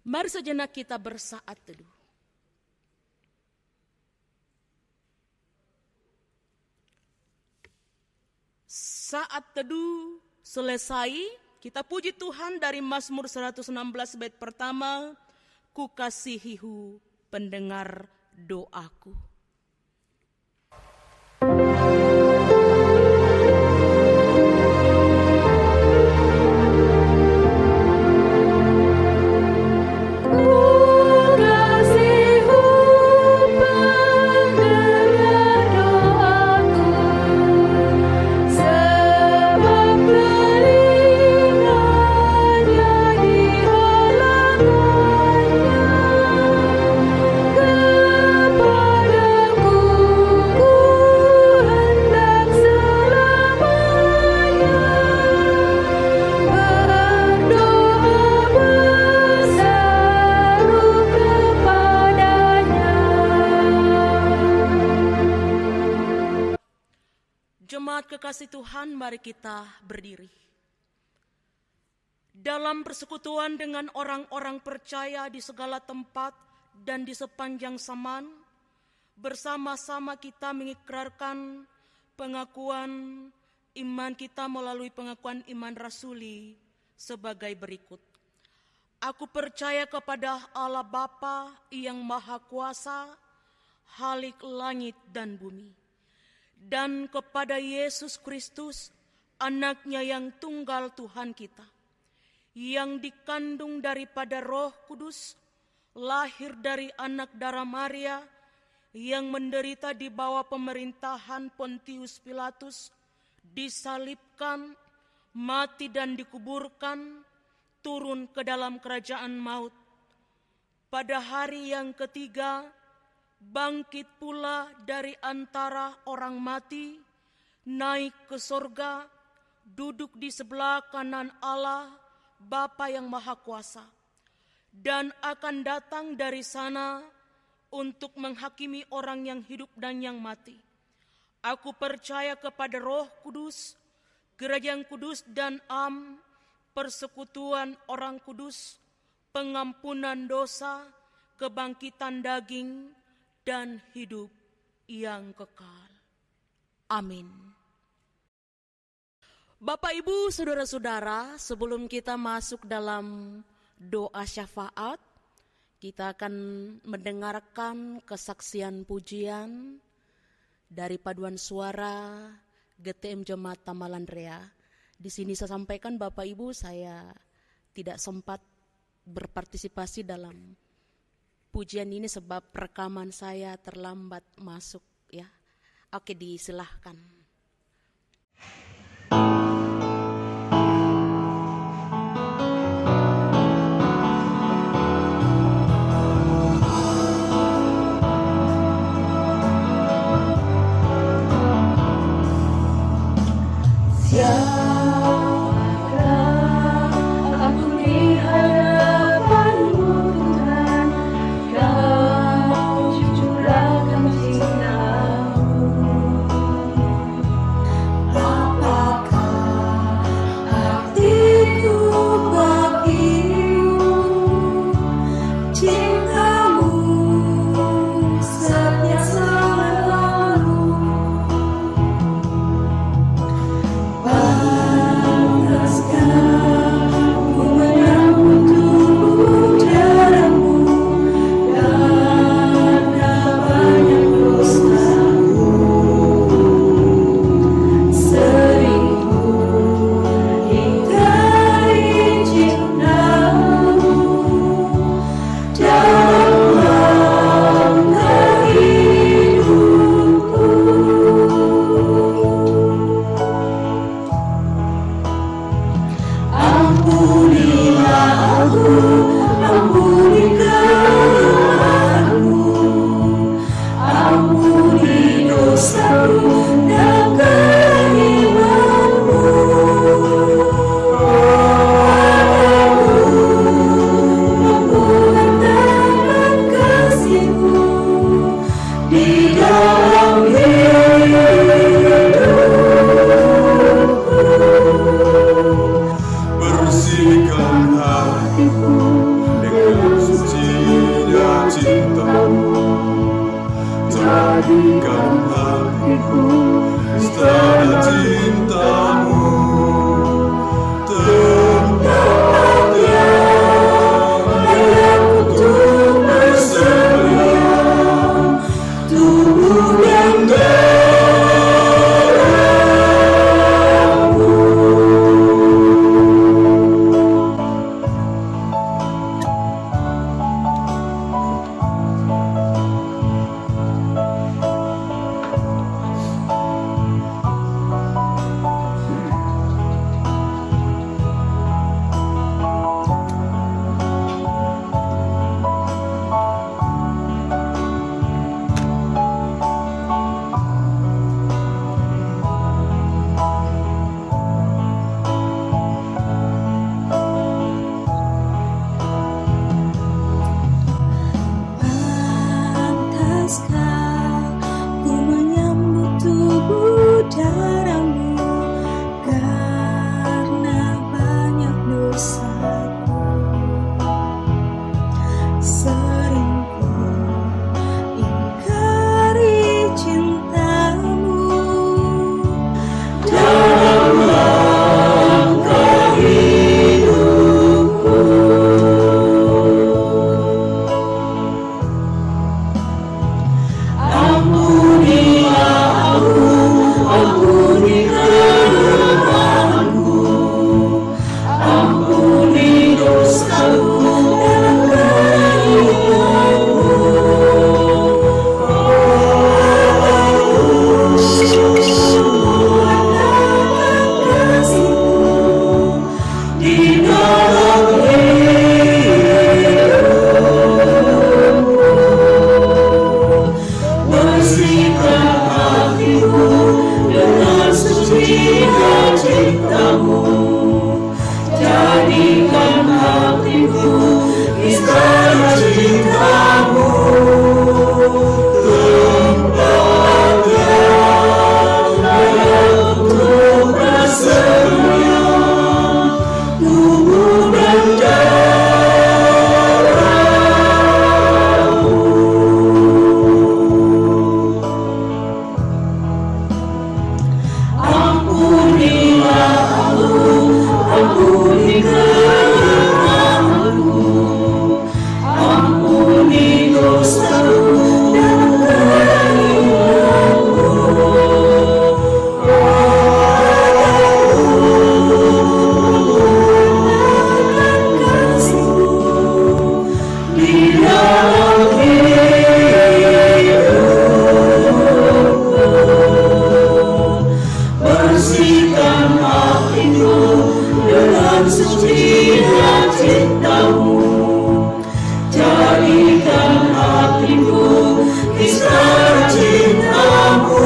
Mari sejenak kita bersaat teduh. Saat teduh selesai, kita puji Tuhan dari Mazmur 116 bait pertama, ku kasihihu pendengar doaku. Kekasih Tuhan, mari kita berdiri. Dalam persekutuan dengan orang-orang percaya di segala tempat dan di sepanjang zaman, bersama-sama kita mengikrarkan pengakuan iman kita melalui pengakuan iman rasuli sebagai berikut. Aku percaya kepada Allah Bapa yang Maha Kuasa, Khalik langit dan bumi, dan kepada Yesus Kristus, anaknya yang tunggal Tuhan kita, yang dikandung daripada Roh Kudus, lahir dari anak darah Maria, yang menderita di bawah pemerintahan Pontius Pilatus, disalibkan, mati dan dikuburkan, turun ke dalam kerajaan maut. Pada hari yang ketiga, bangkit pula dari antara orang mati, naik ke sorga, duduk di sebelah kanan Allah, Bapa yang Maha Kuasa, dan akan datang dari sana untuk menghakimi orang yang hidup dan yang mati. Aku percaya kepada Roh Kudus, gereja yang kudus dan persekutuan orang kudus, pengampunan dosa, kebangkitan daging, dan hidup yang kekal. Amin. Bapak, Ibu, Saudara-saudara, sebelum kita masuk dalam doa syafaat, kita akan mendengarkan kesaksian pujian dari paduan suara GTM Jemaat Tamalandrea. Di sini saya sampaikan Bapak Ibu, saya tidak sempat berpartisipasi dalam pujian ini sebab rekaman saya terlambat masuk ya. Oke, disilahkan. jadikan hatiku istana cintamu, tempat yang layak untuk bersemayam, tubuh dan darahmu. Pantaskah ku menyambut tubuh darahmu karena banyak dosaku. Sering ku ingkari cintamu dalam langkah hidupku. Ampunilah aku, ampuni kelemahanku, ampuni dosaku dalam kehidupanku. Kasih-Mu di dalam bersihkan hatiku dengan sucinya cintamu, jadikan hatiku istana cintamu, tempat yang layak untuk bersemayam, tubuh dan darahmu. Ampunilah aku, ampuni kelemahanku, ampuni dosaku dalam kehidupanku. Kasih-Mu di dalam hidupku. Bersihkan hatiku dengan sucinya cintamu, jadikan hatiku istana cintamu,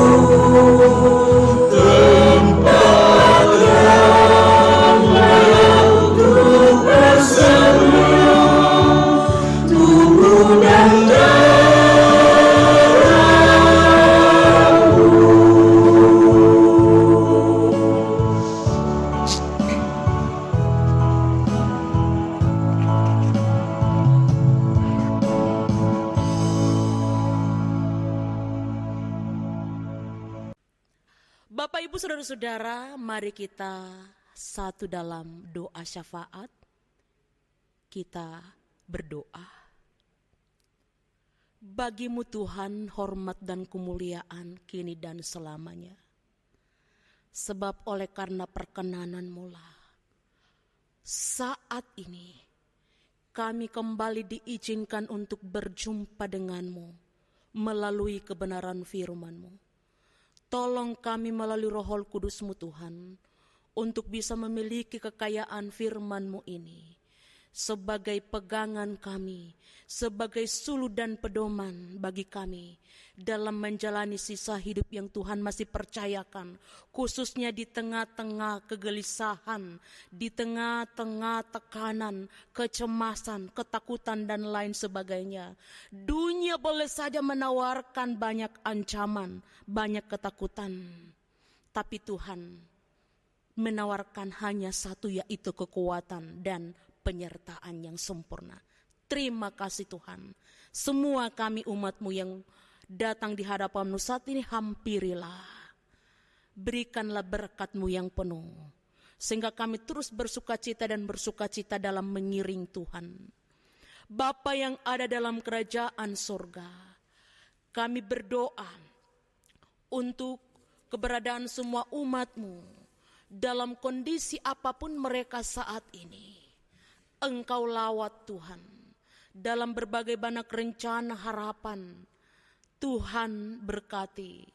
tempat yang layak untuk bersemayam, tubuh dan darahmu. Bapak Ibu Saudara-saudara, mari kita satu dalam doa syafaat. Kita berdoa. Bagi-Mu Tuhan hormat dan kemuliaan kini dan selamanya. Sebab oleh karena perkenanan-Mu lah saat ini kami kembali diizinkan untuk berjumpa dengan-Mu melalui kebenaran firman-Mu. Tolong kami melalui Roh Kudus-Mu Tuhan, untuk bisa memiliki kekayaan firman-Mu ini, sebagai pegangan kami, sebagai suluh dan pedoman bagi kami, dalam menjalani sisa hidup yang Tuhan masih percayakan, khususnya di tengah-tengah kegelisahan, di tengah-tengah tekanan, kecemasan, ketakutan dan lain sebagainya. Dunia boleh saja menawarkan banyak ancaman, banyak ketakutan, tapi Tuhan menawarkan hanya satu, yaitu kekuatan dan penyertaan yang sempurna. Terima kasih Tuhan. Semua kami umat-Mu yang datang di hadapan-Mu saat ini, hampirilah. Berikanlah berkat-Mu yang penuh, sehingga kami terus bersukacita dan bersukacita dalam mengiring Tuhan. Bapa yang ada dalam kerajaan surga, kami berdoa untuk keberadaan semua umat-Mu dalam kondisi apapun mereka saat ini. Engkau lawat Tuhan dalam berbagai banyak rencana harapan. Tuhan berkati.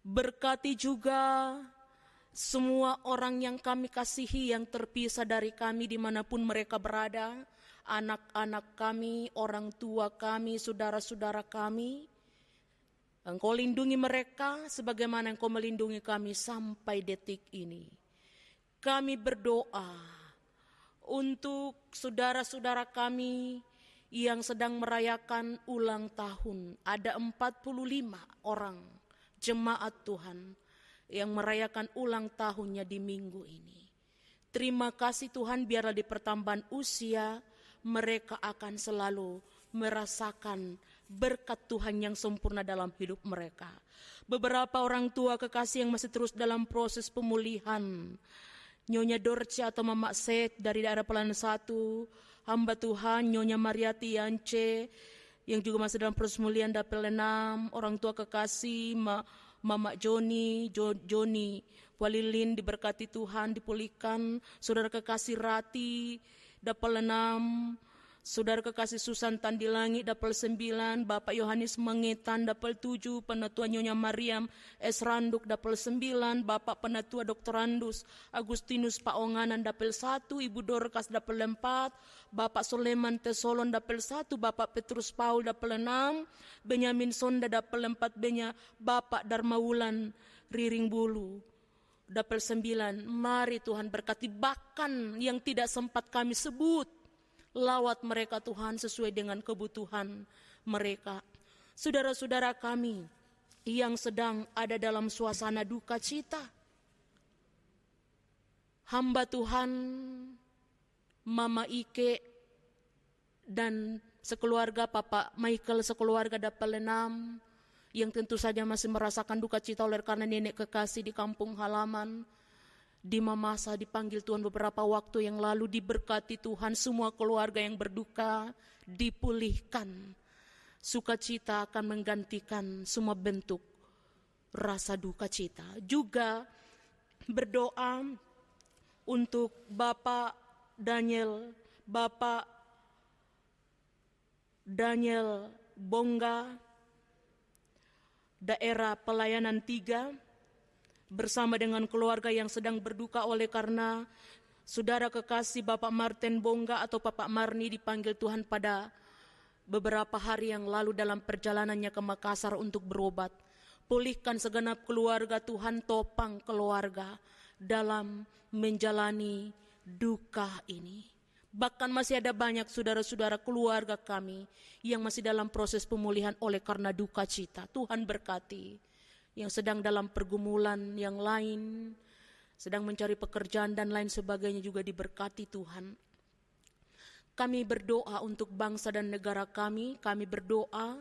Berkati juga semua orang yang kami kasihi yang terpisah dari kami dimanapun mereka berada. Anak-anak kami, orang tua kami, saudara-saudara kami. Engkau lindungi mereka sebagaimana Engkau melindungi kami sampai detik ini. Kami berdoa untuk saudara-saudara kami yang sedang merayakan ulang tahun. Ada 45 orang jemaat Tuhan yang merayakan ulang tahunnya di minggu ini. Terima kasih Tuhan, biarlah di pertambahan usia mereka akan selalu merasakan berkat Tuhan yang sempurna dalam hidup mereka. Beberapa orang tua kekasih yang masih terus dalam proses pemulihan, Nyonya Dorce atau Mama Set dari daerah Pelayanan 1, hamba Tuhan Nyonya Mariati Yance yang juga masih dalam proses pemulihan Dapil 6, orang tua kekasih Mama Joni Walilin diberkati Tuhan, dipulihkan. Saudara kekasih Rati Dapil 6, saudara kekasih Susan Tandilangi Dapil 9, Bapak Yohanes Mengetan Dapil 7, Penatua Nyonya Mariam S. Randuk Dapil 9, Bapak Penatua Dr. Randus Agustinus Paonganan Dapil 1, Ibu Dorcas Dapil 4, Bapak Soleman Tesolon Dapil 1, Bapak Petrus Paul Dapil 6, Benyamin Sonda Dapil 4, Bapak Darmawulan Riring Bulu Dapil 9. Mari Tuhan berkati, bahkan yang tidak sempat kami sebut, lawat mereka Tuhan sesuai dengan kebutuhan mereka. Saudara-saudara kami yang sedang ada dalam suasana duka cita, hamba Tuhan Mama Ike dan sekeluarga, Papa Michael sekeluarga Dapil 6, yang tentu saja masih merasakan duka cita oleh karena nenek kekasih di kampung halaman. Di Mamasa dipanggil Tuhan beberapa waktu yang lalu, diberkati Tuhan, semua keluarga yang berduka dipulihkan. Sukacita akan menggantikan semua bentuk rasa duka cita. Juga berdoa untuk Bapak Daniel Bongga, daerah Pelayanan 3, bersama dengan keluarga yang sedang berduka oleh karena saudara kekasih Bapak Martin Bongga atau Bapak Marni dipanggil Tuhan pada beberapa hari yang lalu dalam perjalanannya ke Makassar untuk berobat. Pulihkan segenap keluarga Tuhan, topang keluarga dalam menjalani duka ini. Bahkan masih ada banyak saudara-saudara keluarga kami yang masih dalam proses pemulihan oleh karena duka cita. Tuhan berkati. Yang sedang dalam pergumulan yang lain, sedang mencari pekerjaan dan lain sebagainya juga diberkati Tuhan. Kami berdoa untuk bangsa dan negara kami berdoa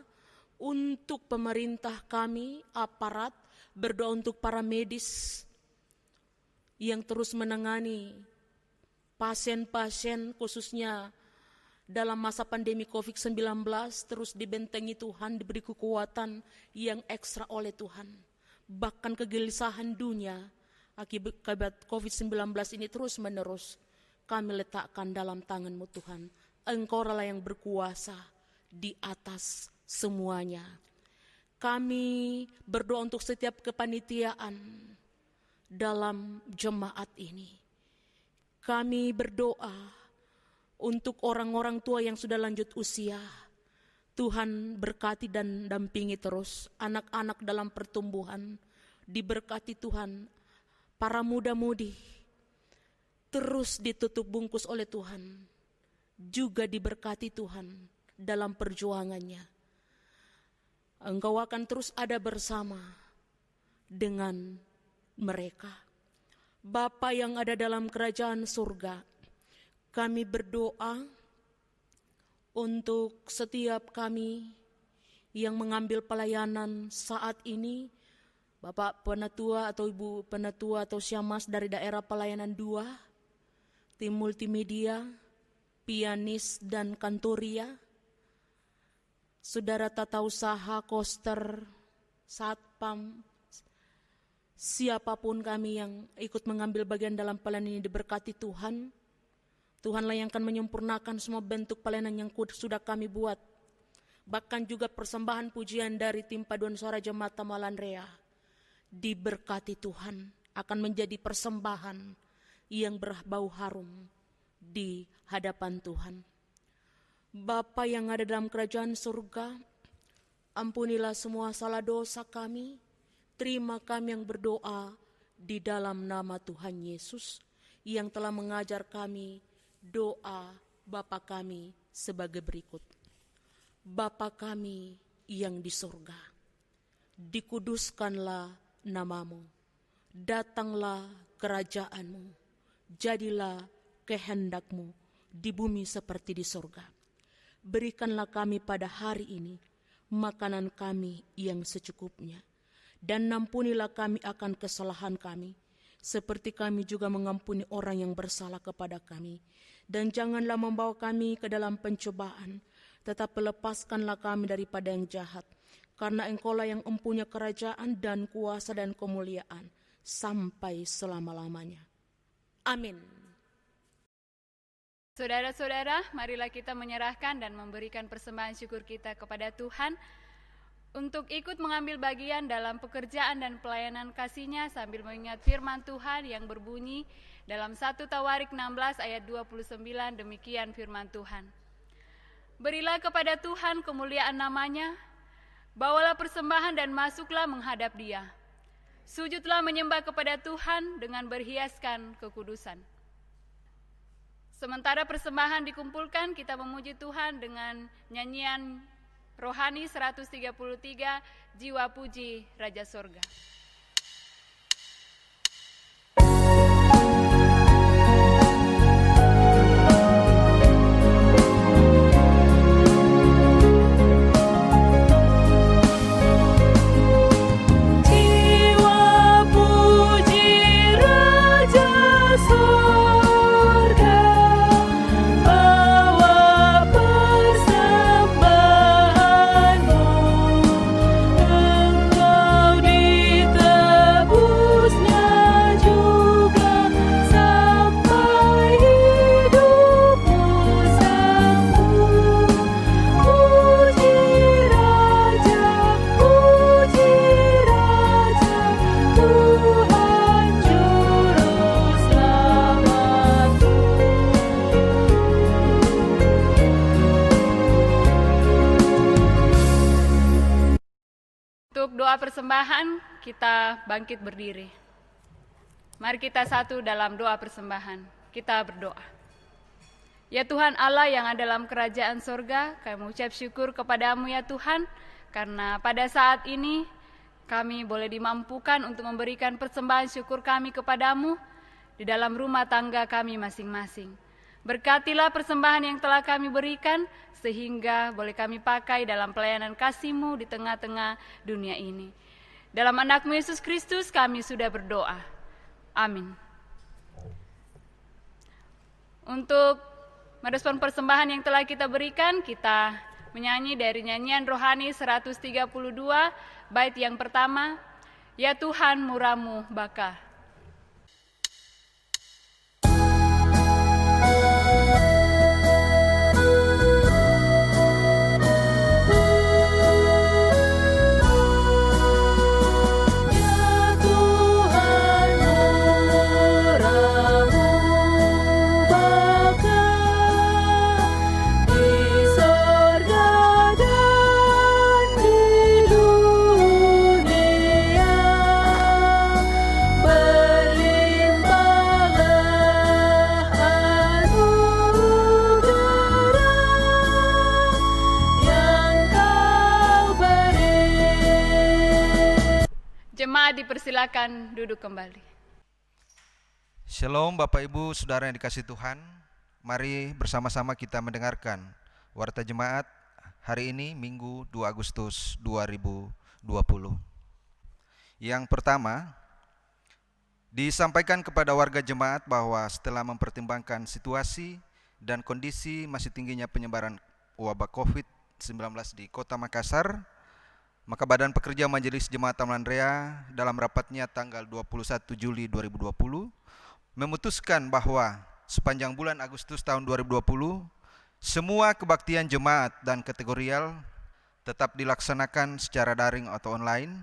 untuk pemerintah kami, aparat, berdoa untuk para medis yang terus menangani pasien-pasien khususnya dalam masa pandemi COVID-19, terus dibentengi Tuhan, diberi kekuatan yang ekstra oleh Tuhan. Bahkan kegelisahan dunia akibat COVID-19 ini terus menerus kami letakkan dalam tangan-Mu Tuhan. Engkau lah yang berkuasa di atas semuanya. Kami berdoa untuk setiap kepanitiaan dalam jemaat ini. Kami berdoa untuk orang-orang tua yang sudah lanjut usia. Tuhan berkati dan dampingi terus anak-anak dalam pertumbuhan. Diberkati Tuhan, para muda-mudi terus ditutup bungkus oleh Tuhan. Juga diberkati Tuhan dalam perjuangannya. Engkau akan terus ada bersama dengan mereka. Bapa yang ada dalam kerajaan surga, kami berdoa untuk setiap kami yang mengambil pelayanan saat ini, Bapak Penatua atau Ibu Penatua atau Syammas dari daerah pelayanan 2, tim multimedia, pianis dan kantoria, saudara tata usaha, koster, satpam, siapapun kami yang ikut mengambil bagian dalam pelayanan ini diberkati Tuhan. Tuhanlah yang akan menyempurnakan semua bentuk pelayanan yang sudah kami buat. Bahkan juga persembahan pujian dari tim paduan suara Jemaat Tamalan Rea. Diberkati Tuhan akan menjadi persembahan yang berbau harum di hadapan Tuhan. Bapa yang ada dalam kerajaan surga, ampunilah semua salah dosa kami. Terima kami yang berdoa di dalam nama Tuhan Yesus yang telah mengajar kami doa Bapa kami sebagai berikut. Bapa kami yang di surga, dikuduskanlah namamu, datanglah kerajaanmu, jadilah kehendakmu di bumi seperti di surga. Berikanlah kami pada hari ini makanan kami yang secukupnya, dan ampunilah kami akan kesalahan kami, seperti kami juga mengampuni orang yang bersalah kepada kami. Dan janganlah membawa kami ke dalam pencobaan, tetapi lepaskanlah kami daripada yang jahat. Karena Engkaulah yang mempunyai kerajaan dan kuasa dan kemuliaan sampai selama-lamanya. Amin. Saudara-saudara, marilah kita menyerahkan dan memberikan persembahan syukur kita kepada Tuhan untuk ikut mengambil bagian dalam pekerjaan dan pelayanan kasih-Nya sambil mengingat firman Tuhan yang berbunyi dalam 1 Tawarik 16 ayat 29, demikian firman Tuhan. Berilah kepada Tuhan kemuliaan namanya, bawalah persembahan dan masuklah menghadap Dia. Sujudlah menyembah kepada Tuhan dengan berhiaskan kekudusan. Sementara persembahan dikumpulkan, kita memuji Tuhan dengan nyanyian rohani 133, Jiwa Puji Raja Sorga. Untuk doa persembahan, kita bangkit berdiri. Mari kita satu dalam doa persembahan. Kita berdoa. Ya Tuhan Allah yang ada dalam kerajaan sorga, kami mengucap syukur kepadamu ya Tuhan, karena pada saat ini kami boleh dimampukan untuk memberikan persembahan syukur kami kepadamu di dalam rumah tangga kami masing-masing. Berkatilah persembahan yang telah kami berikan, sehingga boleh kami pakai dalam pelayanan kasih-Mu di tengah-tengah dunia ini. Dalam anak-Mu Yesus Kristus kami sudah berdoa. Amin. Untuk merespon persembahan yang telah kita berikan, kita menyanyi dari nyanyian rohani 132, bait yang pertama, Ya Tuhan murah-Mu baka. Jemaat dipersilakan duduk kembali. Shalom Bapak Ibu Saudara yang dikasihi Tuhan. Mari bersama-sama kita mendengarkan warta jemaat hari ini Minggu 2 Agustus 2020. Yang pertama, disampaikan kepada warga jemaat bahwa setelah mempertimbangkan situasi dan kondisi masih tingginya penyebaran wabah COVID-19 di Kota Makassar, maka Badan Pekerja Majelis Jemaat Tamalan Rea dalam rapatnya tanggal 21 Juli 2020 memutuskan bahwa sepanjang bulan Agustus tahun 2020 semua kebaktian jemaat dan kategorial tetap dilaksanakan secara daring atau online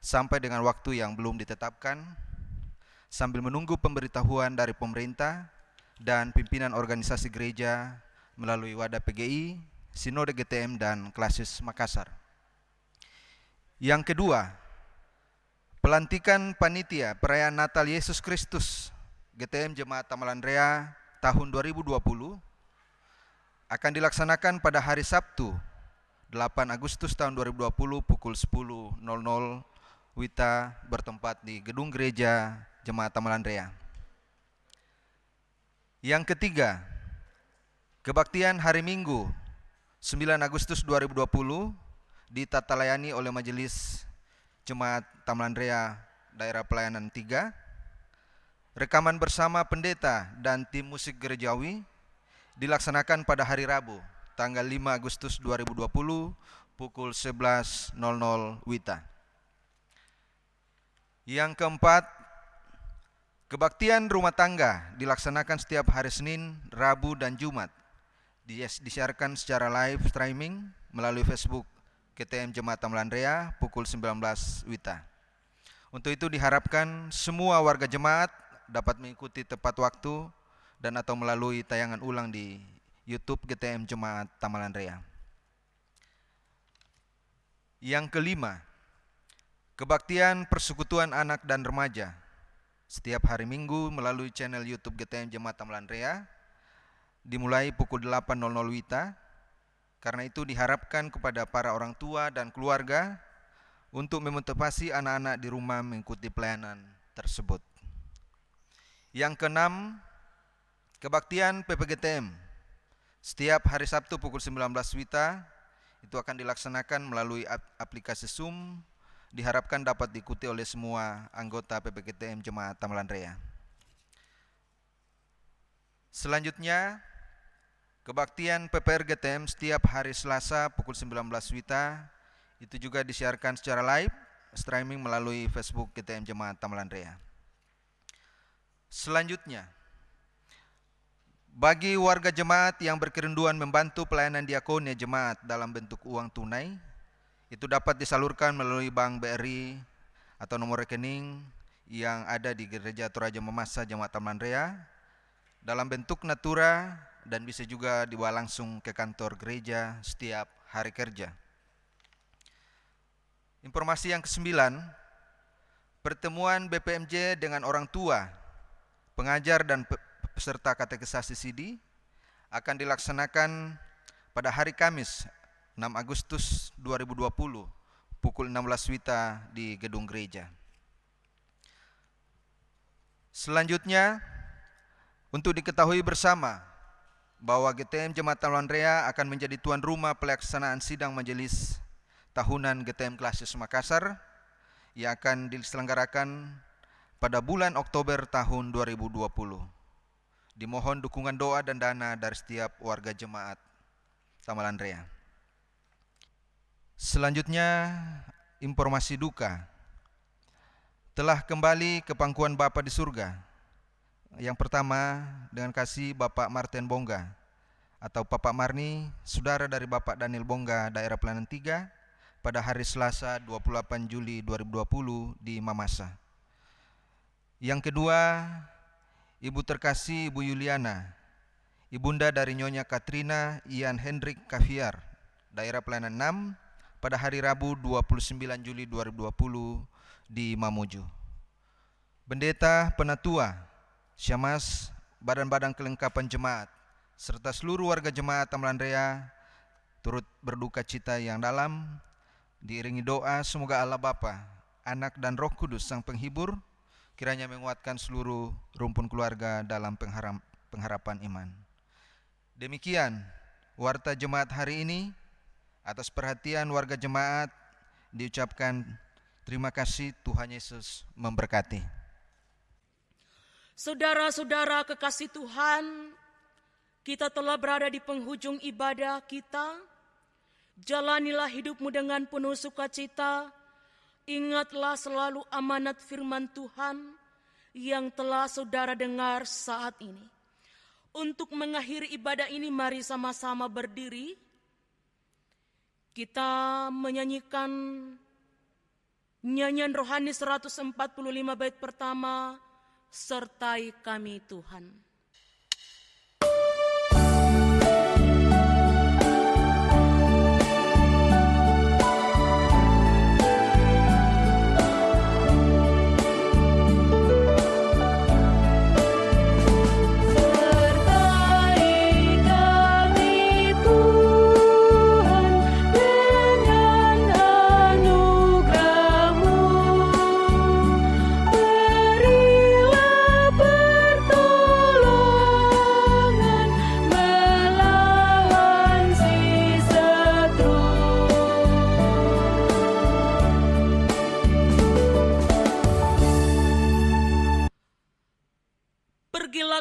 sampai dengan waktu yang belum ditetapkan, sambil menunggu pemberitahuan dari pemerintah dan pimpinan organisasi gereja melalui Wadah PGI, Sinode GTM, dan Klasis Makassar. Yang kedua, pelantikan panitia perayaan Natal Yesus Kristus GTM Jemaat Tamalan Rea tahun 2020 akan dilaksanakan pada hari Sabtu 8 Agustus tahun 2020 pukul 10.00 WITA bertempat di Gedung Gereja Jemaat Tamalan Rea. Yang ketiga, kebaktian hari Minggu 9 Agustus 2020 ditata layani oleh Majelis Jemaat Tamalan Rea Daerah Pelayanan 3. Rekaman bersama pendeta dan tim musik gerejawi dilaksanakan pada hari Rabu tanggal 5 Agustus 2020 pukul 11.00 WITA. Yang keempat, kebaktian rumah tangga dilaksanakan setiap hari Senin, Rabu, dan Jumat. Disiarkan secara live streaming melalui Facebook GTM Jemaat Tamalan Rea pukul 19 WITA. Untuk itu diharapkan semua warga jemaat dapat mengikuti tepat waktu dan atau melalui tayangan ulang di YouTube GTM Jemaat Tamalan Rea. Yang kelima, kebaktian persekutuan anak dan remaja setiap hari Minggu melalui channel YouTube GTM Jemaat Tamalan Rea dimulai pukul 8.00 WITA. Karena itu diharapkan kepada para orang tua dan keluarga untuk memotivasi anak-anak di rumah mengikuti pelayanan tersebut. Yang keenam, kebaktian PPGTM setiap hari Sabtu pukul 19 WITA itu akan dilaksanakan melalui aplikasi Zoom. Diharapkan dapat diikuti oleh semua anggota PPGTM Jemaat Tamalan Rea. Selanjutnya, kebaktian PPR GTM setiap hari Selasa pukul 19 WITA itu juga disiarkan secara live streaming melalui Facebook GTM Jemaat Tamalan Rea. Selanjutnya, bagi warga jemaat yang berkerinduan membantu pelayanan diakonia jemaat dalam bentuk uang tunai, itu dapat disalurkan melalui Bank BRI atau nomor rekening yang ada di Gereja Toraja Mamasa Jemaat Tamalan Rea dalam bentuk natura, dan bisa juga dibawa langsung ke kantor gereja setiap hari kerja. Informasi yang ke-9, pertemuan BPMJ dengan orang tua, pengajar dan peserta katekisasi CD akan dilaksanakan pada hari Kamis 6 Agustus 2020 pukul 16 WITA di gedung gereja. Selanjutnya, untuk diketahui bersama bahwa GTM Jemaat Tamalan Rea akan menjadi tuan rumah pelaksanaan sidang majelis tahunan GTM Klasis Makassar yang akan diselenggarakan pada bulan Oktober tahun 2020. Dimohon dukungan doa dan dana dari setiap warga jemaat Tamalan Rea. Selanjutnya, informasi duka. Telah kembali ke pangkuan Bapa di surga. Yang pertama, dengan kasih Bapak Martin Bongga atau Bapak Marni, saudara dari Bapak Daniel Bongga, daerah pelayanan 3, pada hari Selasa 28 Juli 2020 di Mamasa. Yang kedua, Ibu terkasih Ibu Yuliana, ibunda dari Nyonya Katrina Ian Hendrik Kaviar, daerah pelayanan 6, pada hari Rabu 29 Juli 2020 di Mamuju. Pendeta Penatua, Syamas, badan-badan kelengkapan jemaat, serta seluruh warga jemaat Tamalan Rea turut berduka cita yang dalam, diiringi doa semoga Allah Bapa, Anak dan Roh Kudus Sang Penghibur kiranya menguatkan seluruh rumpun keluarga dalam pengharapan iman. Demikian warta jemaat hari ini. Atas perhatian warga jemaat diucapkan terima kasih. Tuhan Yesus memberkati. Saudara-saudara kekasih Tuhan, kita telah berada di penghujung ibadah kita. Jalanilah hidupmu dengan penuh sukacita. Ingatlah selalu amanat firman Tuhan yang telah saudara dengar saat ini. Untuk mengakhiri ibadah ini, mari sama-sama berdiri. Kita menyanyikan nyanyian rohani 145 bait pertama, Sertai Kami Tuhan.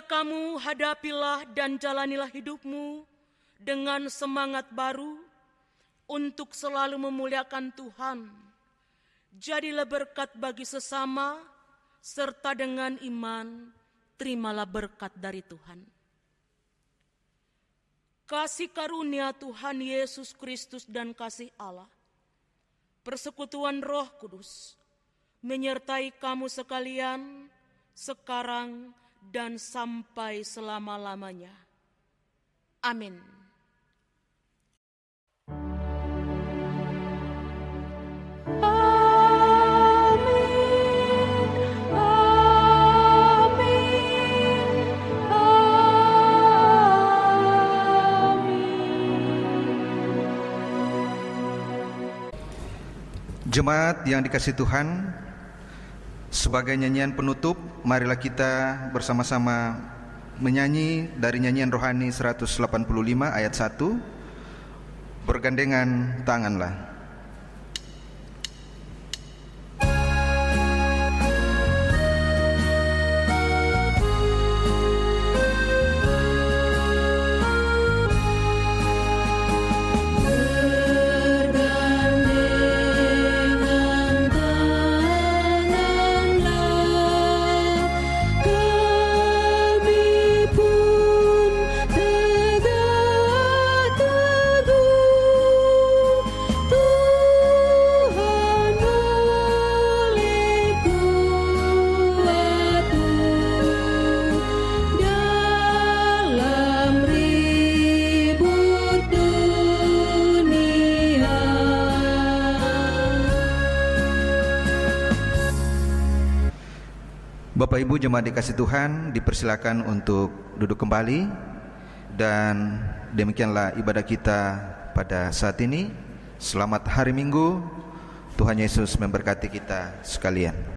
Kamu hadapilah dan jalanilah hidupmu dengan semangat baru untuk selalu memuliakan Tuhan. Jadilah berkat bagi sesama, serta dengan iman, terimalah berkat dari Tuhan. Kasih karunia Tuhan Yesus Kristus dan kasih Allah, persekutuan Roh Kudus, menyertai kamu sekalian, sekarang dan sampai selama-lamanya. Amin. Jemaat yang dikasihi Tuhan, sebagai nyanyian penutup, marilah kita bersama-sama menyanyi dari nyanyian rohani 185 ayat 1, bergandengan tanganlah. Bapak Ibu jemaat dikasihi Tuhan, dipersilakan untuk duduk kembali. Dan demikianlah ibadah kita pada saat ini. Selamat hari Minggu. Tuhan Yesus memberkati kita sekalian.